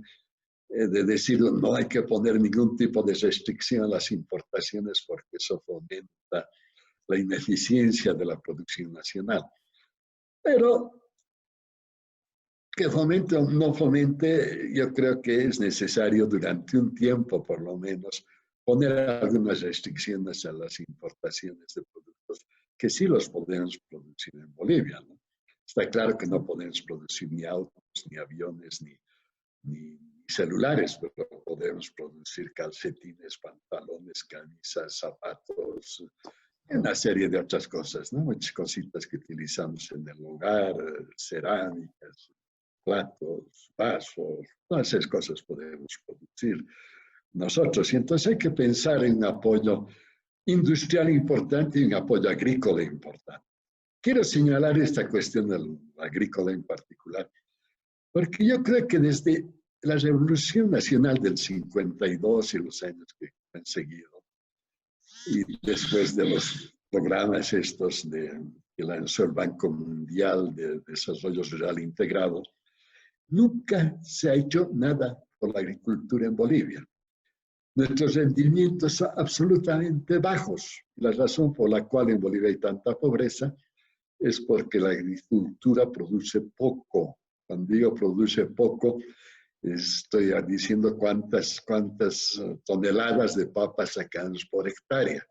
de decir no hay que poner ningún tipo de restricción a las importaciones porque eso fomenta la ineficiencia de la producción nacional. Pero que fomente o no fomente, yo creo que es necesario durante un tiempo por lo menos poner algunas restricciones a las importaciones de productos que sí los podemos producir en Bolivia, ¿no? Está claro que no podemos producir ni autos, ni aviones, ni celulares, pero podemos producir calcetines, pantalones, camisas, zapatos, una serie de otras cosas, ¿no? Muchas cositas que utilizamos en el hogar, cerámicas, platos, vasos, todas esas cosas podemos producir nosotros. Y entonces hay que pensar en un apoyo industrial importante y un apoyo agrícola importante. Quiero señalar esta cuestión del agrícola en particular, porque yo creo que desde la Revolución Nacional del 52 y los años que han seguido, y después de los programas estos que lanzó el Banco Mundial de Desarrollo Rural Integrado, nunca se ha hecho nada por la agricultura en Bolivia. Nuestros rendimientos son absolutamente bajos. La razón por la cual en Bolivia hay tanta pobreza es porque la agricultura produce poco. Cuando digo produce poco, estoy diciendo cuántas toneladas de papas sacamos por hectárea.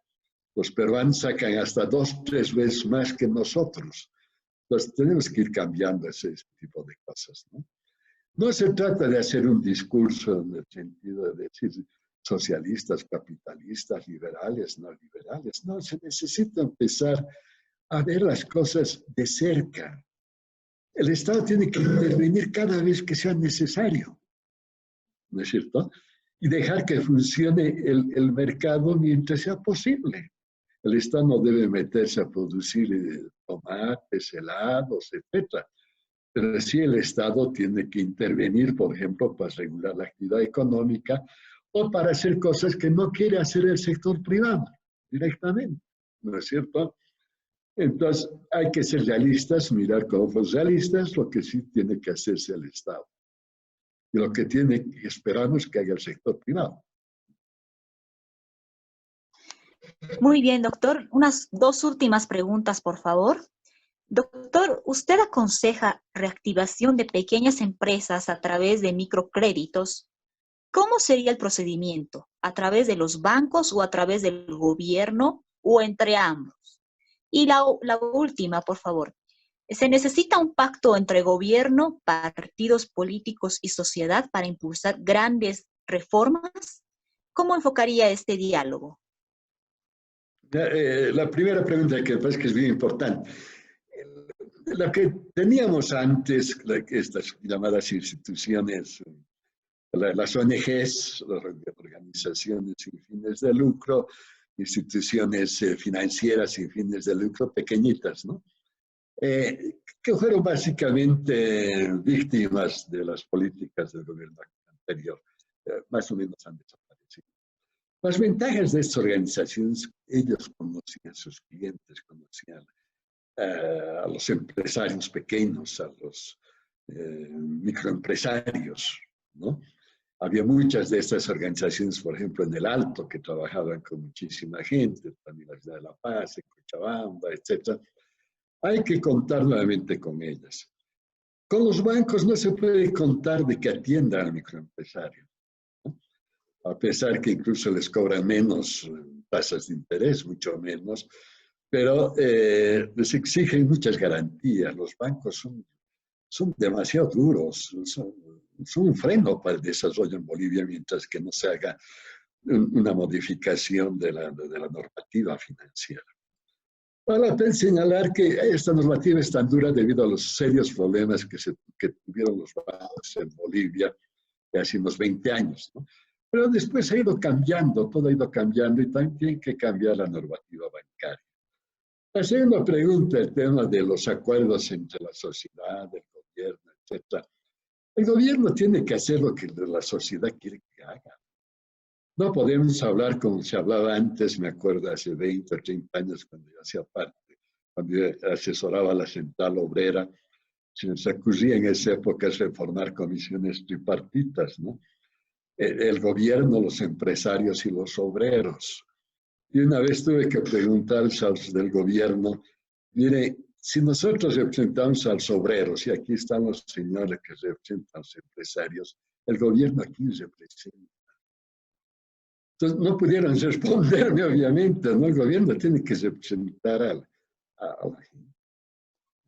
Los peruanos sacan hasta 2, 3 veces más que nosotros. Entonces tenemos que ir cambiando ese tipo de cosas, ¿no? No se trata de hacer un discurso en el sentido de decir socialistas, capitalistas, liberales, no liberales. No, se necesita empezar a ver las cosas de cerca. El Estado tiene que intervenir cada vez que sea necesario, ¿no es cierto? Y dejar que funcione el mercado mientras sea posible. El Estado no debe meterse a producir tomates, helados, etc. Pero sí el Estado tiene que intervenir, por ejemplo, para regular la actividad económica o para hacer cosas que no quiere hacer el sector privado directamente, ¿no es cierto? Entonces, hay que ser realistas, mirar con ojos realistas lo que sí tiene que hacerse el Estado y lo que esperamos que haga el sector privado. Muy bien, doctor. Unas 2 últimas preguntas, por favor. Doctor, ¿usted aconseja reactivación de pequeñas empresas a través de microcréditos? ¿Cómo sería el procedimiento? ¿A través de los bancos o a través del gobierno o entre ambos? Y la última, por favor. ¿Se necesita un pacto entre gobierno, partidos políticos y sociedad para impulsar grandes reformas? ¿Cómo enfocaría este diálogo? La primera pregunta que me parece que es bien importante. Lo que teníamos antes, estas llamadas instituciones, las ONGs, las organizaciones sin fines de lucro, instituciones financieras sin fines de lucro, pequeñitas, ¿no? Que fueron básicamente víctimas de las políticas del gobierno anterior, más o menos han desaparecido. Las ventajas de estas organizaciones, ellos conocían a sus clientes, conocían a los empresarios pequeños, a los microempresarios, ¿no? Había muchas de estas organizaciones, por ejemplo, en el Alto, que trabajaban con muchísima gente, también la ciudad de La Paz, en Cochabamba, etc. Hay que contar nuevamente con ellas. Con los bancos no se puede contar de que atiendan al microempresario, ¿no? A pesar que incluso les cobran menos tasas de interés, mucho menos, pero les exigen muchas garantías. Los bancos son demasiado duros, son un freno para el desarrollo en Bolivia mientras que no se haga una modificación de la normativa financiera. Vale la pena señalar que esta normativa es tan dura debido a los serios problemas que tuvieron los bancos en Bolivia hace unos 20 años, ¿no? Pero después ha ido cambiando, todo ha ido cambiando y también tiene que cambiar la normativa bancaria. La segunda pregunta, el tema de los acuerdos entre la sociedad, el gobierno, etc. El gobierno tiene que hacer lo que la sociedad quiere que haga. No podemos hablar como se hablaba antes, me acuerdo, hace 20 o 30 años, cuando yo hacía parte, cuando yo asesoraba a la Central Obrera, se nos ocurría en esa época reformar comisiones tripartitas, ¿no? El gobierno, los empresarios y los obreros. Y una vez tuve que preguntar a los del gobierno, mire, si nosotros representamos a los obreros, y aquí están los señores que representan a los empresarios, el gobierno aquí representa. Entonces no pudieron responderme, obviamente, ¿no? El gobierno tiene que representar a la gente,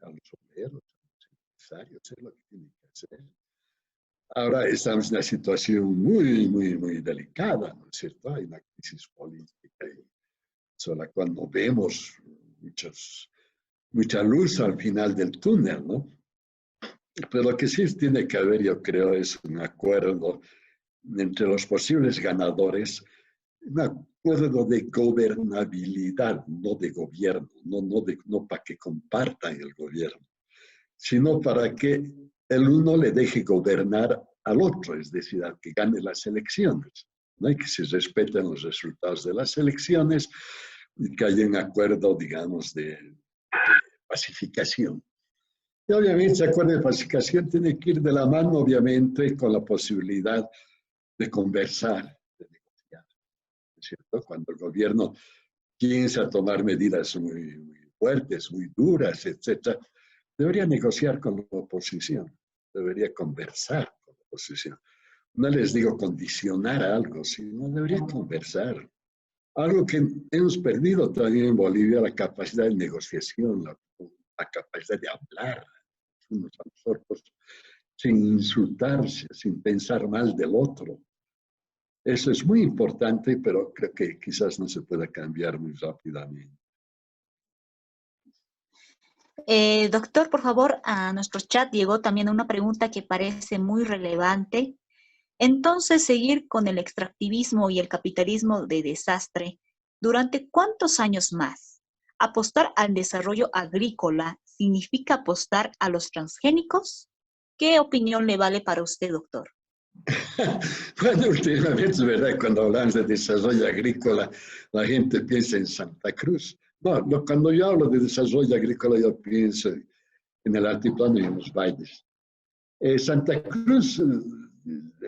a los obreros, a los empresarios, es lo que tiene que hacer. Ahora estamos en una situación muy, muy, muy delicada, ¿no es cierto? Hay una crisis política sobre la cual no vemos mucha luz al final del túnel, ¿no? Pero lo que sí tiene que haber, yo creo, es un acuerdo entre los posibles ganadores, un acuerdo de gobernabilidad, no de gobierno, no para que compartan el gobierno, sino para que el uno le deje gobernar al otro, es decir, al que gane las elecciones, ¿no? Y que se respeten los resultados de las elecciones y que haya un acuerdo, digamos, de pacificación. Y obviamente ese acuerdo de pacificación tiene que ir de la mano, obviamente, con la posibilidad de conversar, de negociar, ¿no es cierto? Cuando el gobierno piensa tomar medidas muy, muy fuertes, muy duras, etc., debería negociar con la oposición, debería conversar con la oposición. No les digo condicionar algo, sino debería conversar. Algo que hemos perdido también en Bolivia, la capacidad de negociación, la capacidad de hablar unos a los otros sin insultarse, sin pensar mal del otro. Eso es muy importante, pero creo que quizás no se pueda cambiar muy rápidamente. Doctor, por favor, a nuestro chat llegó también una pregunta que parece muy relevante. Entonces, seguir con el extractivismo y el capitalismo de desastre, ¿durante cuántos años más? ¿Apostar al desarrollo agrícola significa apostar a los transgénicos? ¿Qué opinión le vale para usted, doctor? Bueno, últimamente, ¿verdad? Cuando hablamos de desarrollo agrícola, la gente piensa en Santa Cruz. No, cuando yo hablo de desarrollo agrícola, yo pienso en el altiplano y en los valles. Santa Cruz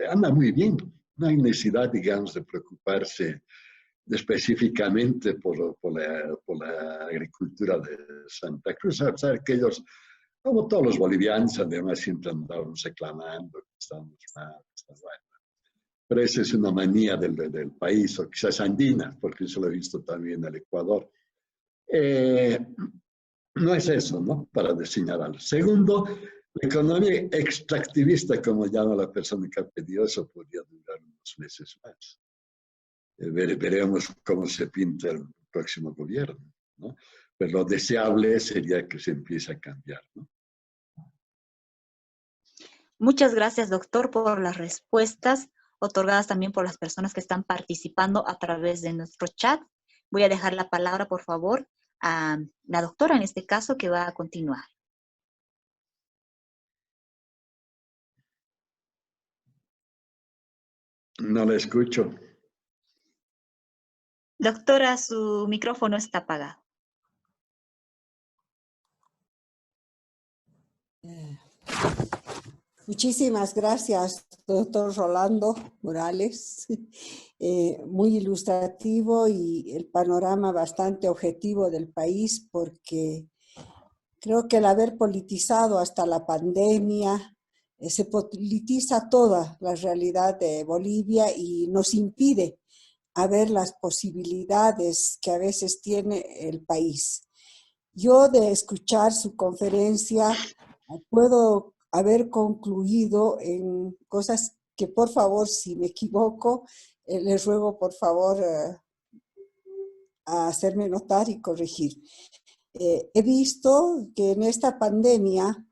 anda muy bien. No hay necesidad, digamos, de preocuparse específicamente por la agricultura de Santa Cruz. A pesar que ellos, como todos los bolivianos, además siempre andaban reclamando que estamos mal, que estamos mal. Pero esa es una manía del país, o quizás andina, porque eso lo he visto también en el Ecuador. No es eso, ¿no? Para señalarlo. Segundo, la economía extractivista, como llama la persona que ha pedido eso, podría durar unos meses más. Veremos cómo se pinta el próximo gobierno, ¿no? Pero lo deseable sería que se empiece a cambiar, ¿no? Muchas gracias, doctor, por las respuestas otorgadas también por las personas que están participando a través de nuestro chat. Voy a dejar la palabra, por favor, a la doctora, en este caso, que va a continuar. No la escucho. Doctora, su micrófono está apagado. Muchísimas gracias, doctor Rolando Morales. Muy ilustrativo y el panorama bastante objetivo del país, porque creo que el haber politizado hasta la pandemia, se politiza toda la realidad de Bolivia y nos impide a ver las posibilidades que a veces tiene el país. Yo, de escuchar su conferencia, puedo haber concluido en cosas que, por favor, si me equivoco, les ruego por favor a hacerme notar y corregir. He visto que en esta pandemia,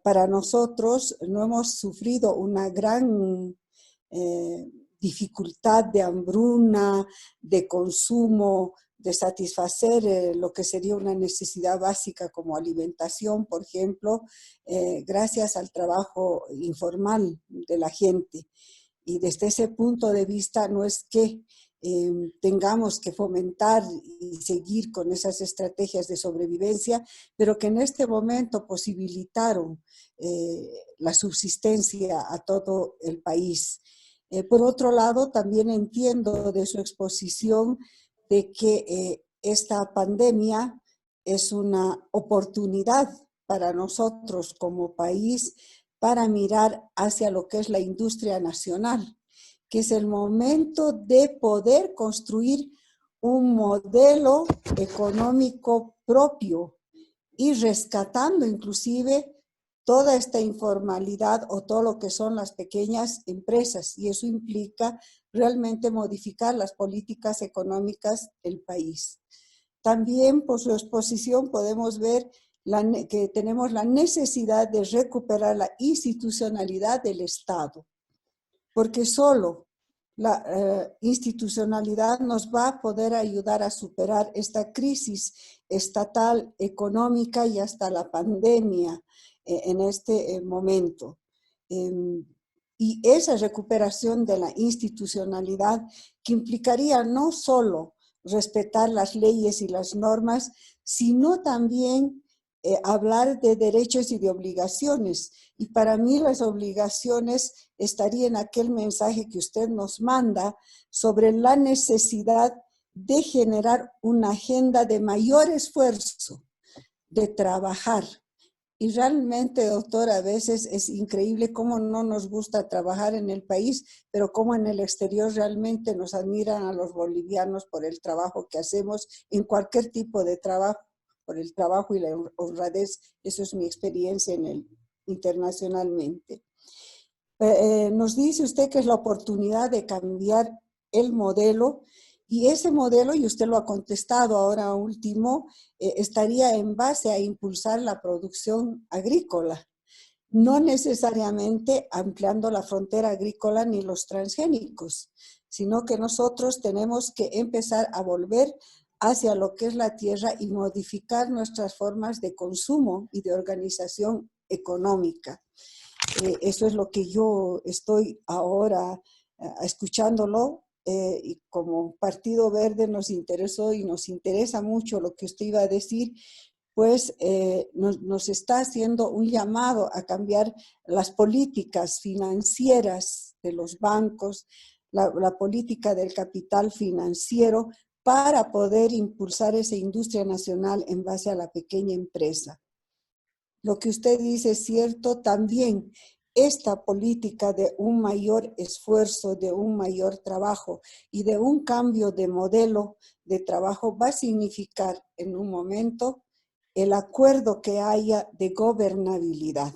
para nosotros, no hemos sufrido una gran dificultad de hambruna, de consumo, de satisfacer lo que sería una necesidad básica como alimentación, por ejemplo, gracias al trabajo informal de la gente. Y desde ese punto de vista no es que tengamos que fomentar y seguir con esas estrategias de sobrevivencia, pero que en este momento posibilitaron la subsistencia a todo el país. Por otro lado, también entiendo de su exposición de que esta pandemia es una oportunidad para nosotros como país para mirar hacia lo que es la industria nacional, que es el momento de poder construir un modelo económico propio y rescatando inclusive toda esta informalidad o todo lo que son las pequeñas empresas, y eso implica realmente modificar las políticas económicas del país. También por su exposición podemos ver que tenemos la necesidad de recuperar la institucionalidad del Estado, porque solo la institucionalidad nos va a poder ayudar a superar esta crisis estatal, económica y hasta la pandemia en este momento. Y esa recuperación de la institucionalidad, que implicaría no solo respetar las leyes y las normas, sino también hablar de derechos y de obligaciones. Y para mí las obligaciones estarían en aquel mensaje que usted nos manda sobre la necesidad de generar una agenda de mayor esfuerzo, de trabajar Y realmente, doctor, a veces es increíble cómo no nos gusta trabajar en el país, pero cómo en el exterior realmente nos admiran a los bolivianos por el trabajo que hacemos en cualquier tipo de trabajo, por el trabajo y la honradez. Eso es mi experiencia internacionalmente. Nos dice usted que es la oportunidad de cambiar el modelo, y ese modelo, y usted lo ha contestado ahora último, estaría en base a impulsar la producción agrícola, no necesariamente ampliando la frontera agrícola ni los transgénicos, sino que nosotros tenemos que empezar a volver hacia lo que es la tierra y modificar nuestras formas de consumo y de organización económica. Eso es lo que yo estoy ahora escuchándolo, y como Partido Verde nos interesó y nos interesa mucho lo que usted iba a decir, pues nos está haciendo un llamado a cambiar las políticas financieras de los bancos, la política del capital financiero, para poder impulsar esa industria nacional en base a la pequeña empresa. Lo que usted dice es cierto también. Esta política de un mayor esfuerzo, de un mayor trabajo y de un cambio de modelo de trabajo va a significar en un momento el acuerdo que haya de gobernabilidad.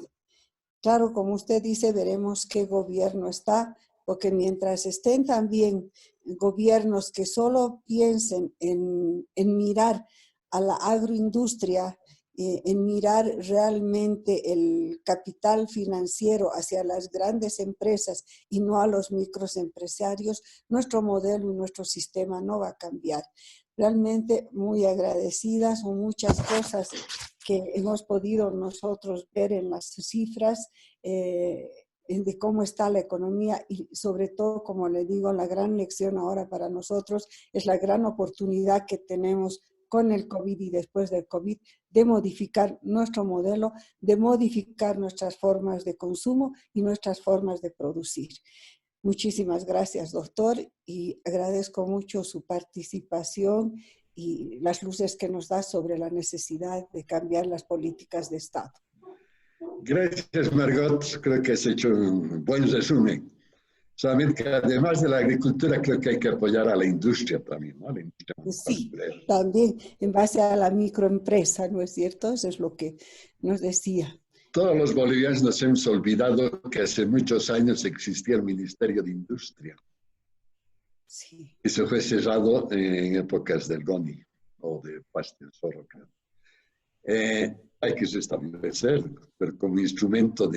Claro, como usted dice, veremos qué gobierno está, porque mientras estén también gobiernos que solo piensen en mirar a la agroindustria, en mirar realmente el capital financiero hacia las grandes empresas y no a los microempresarios, nuestro modelo y nuestro sistema no va a cambiar. Realmente muy agradecidas, son muchas cosas que hemos podido nosotros ver en las cifras, de cómo está la economía, y sobre todo, como le digo, la gran lección ahora para nosotros es la gran oportunidad que tenemos con el COVID y después del COVID, de modificar nuestro modelo, de modificar nuestras formas de consumo y nuestras formas de producir. Muchísimas gracias, doctor, y agradezco mucho su participación y las luces que nos da sobre la necesidad de cambiar las políticas de Estado. Gracias, Margot. Creo que has hecho un buen resumen. Solamente que además de la agricultura, creo que hay que apoyar a la industria también, ¿no? La industria sí, también en base a la microempresa, ¿no es cierto? Eso es lo que nos decía. Todos los bolivianos nos hemos olvidado que hace muchos años existía el Ministerio de Industria. Sí. Eso fue cerrado en épocas del GONI o de Paz del Zorro, creo. Hay que restablecer, pero como instrumento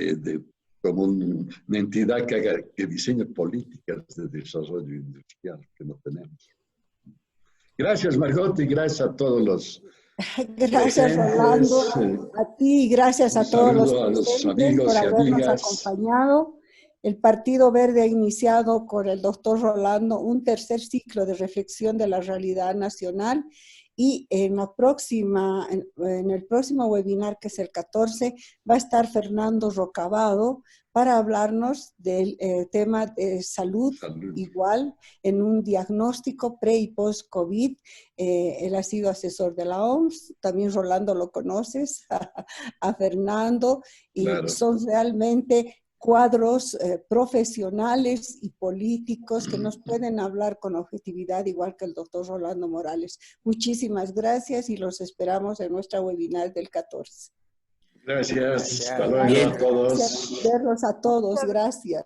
como una entidad que diseñe políticas de desarrollo industrial que no tenemos. Gracias, Margot, y gracias a todos los Gracias, Rolando, a ti y gracias a todos los amigos por y habernos amigas. acompañado. El Partido Verde ha iniciado con el doctor Rolando un tercer ciclo de reflexión de la realidad nacional, y en el próximo webinar, que es el 14, va a estar Fernando Rocabado para hablarnos del tema de salud, igual, en un diagnóstico pre y post-COVID. Él ha sido asesor de la OMS, también Rolando lo conoces, a Fernando, y claro, son realmente cuadros profesionales y políticos que nos pueden hablar con objetividad, igual que el doctor Rolando Morales. Muchísimas gracias y los esperamos en nuestra webinar del 14. Gracias. Hasta luego a todos. Gracias, verlos a todos. Gracias.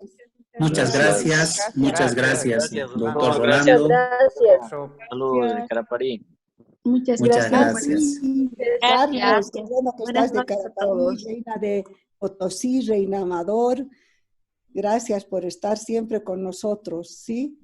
Muchas gracias. Muchas gracias, doctor Rolando. Muchas gracias. Saludos de Caraparí. Muchas gracias. Carlos, qué bueno que estás de Caraparí, reina de Potosí, reina Amador. Gracias por estar siempre con nosotros, ¿sí?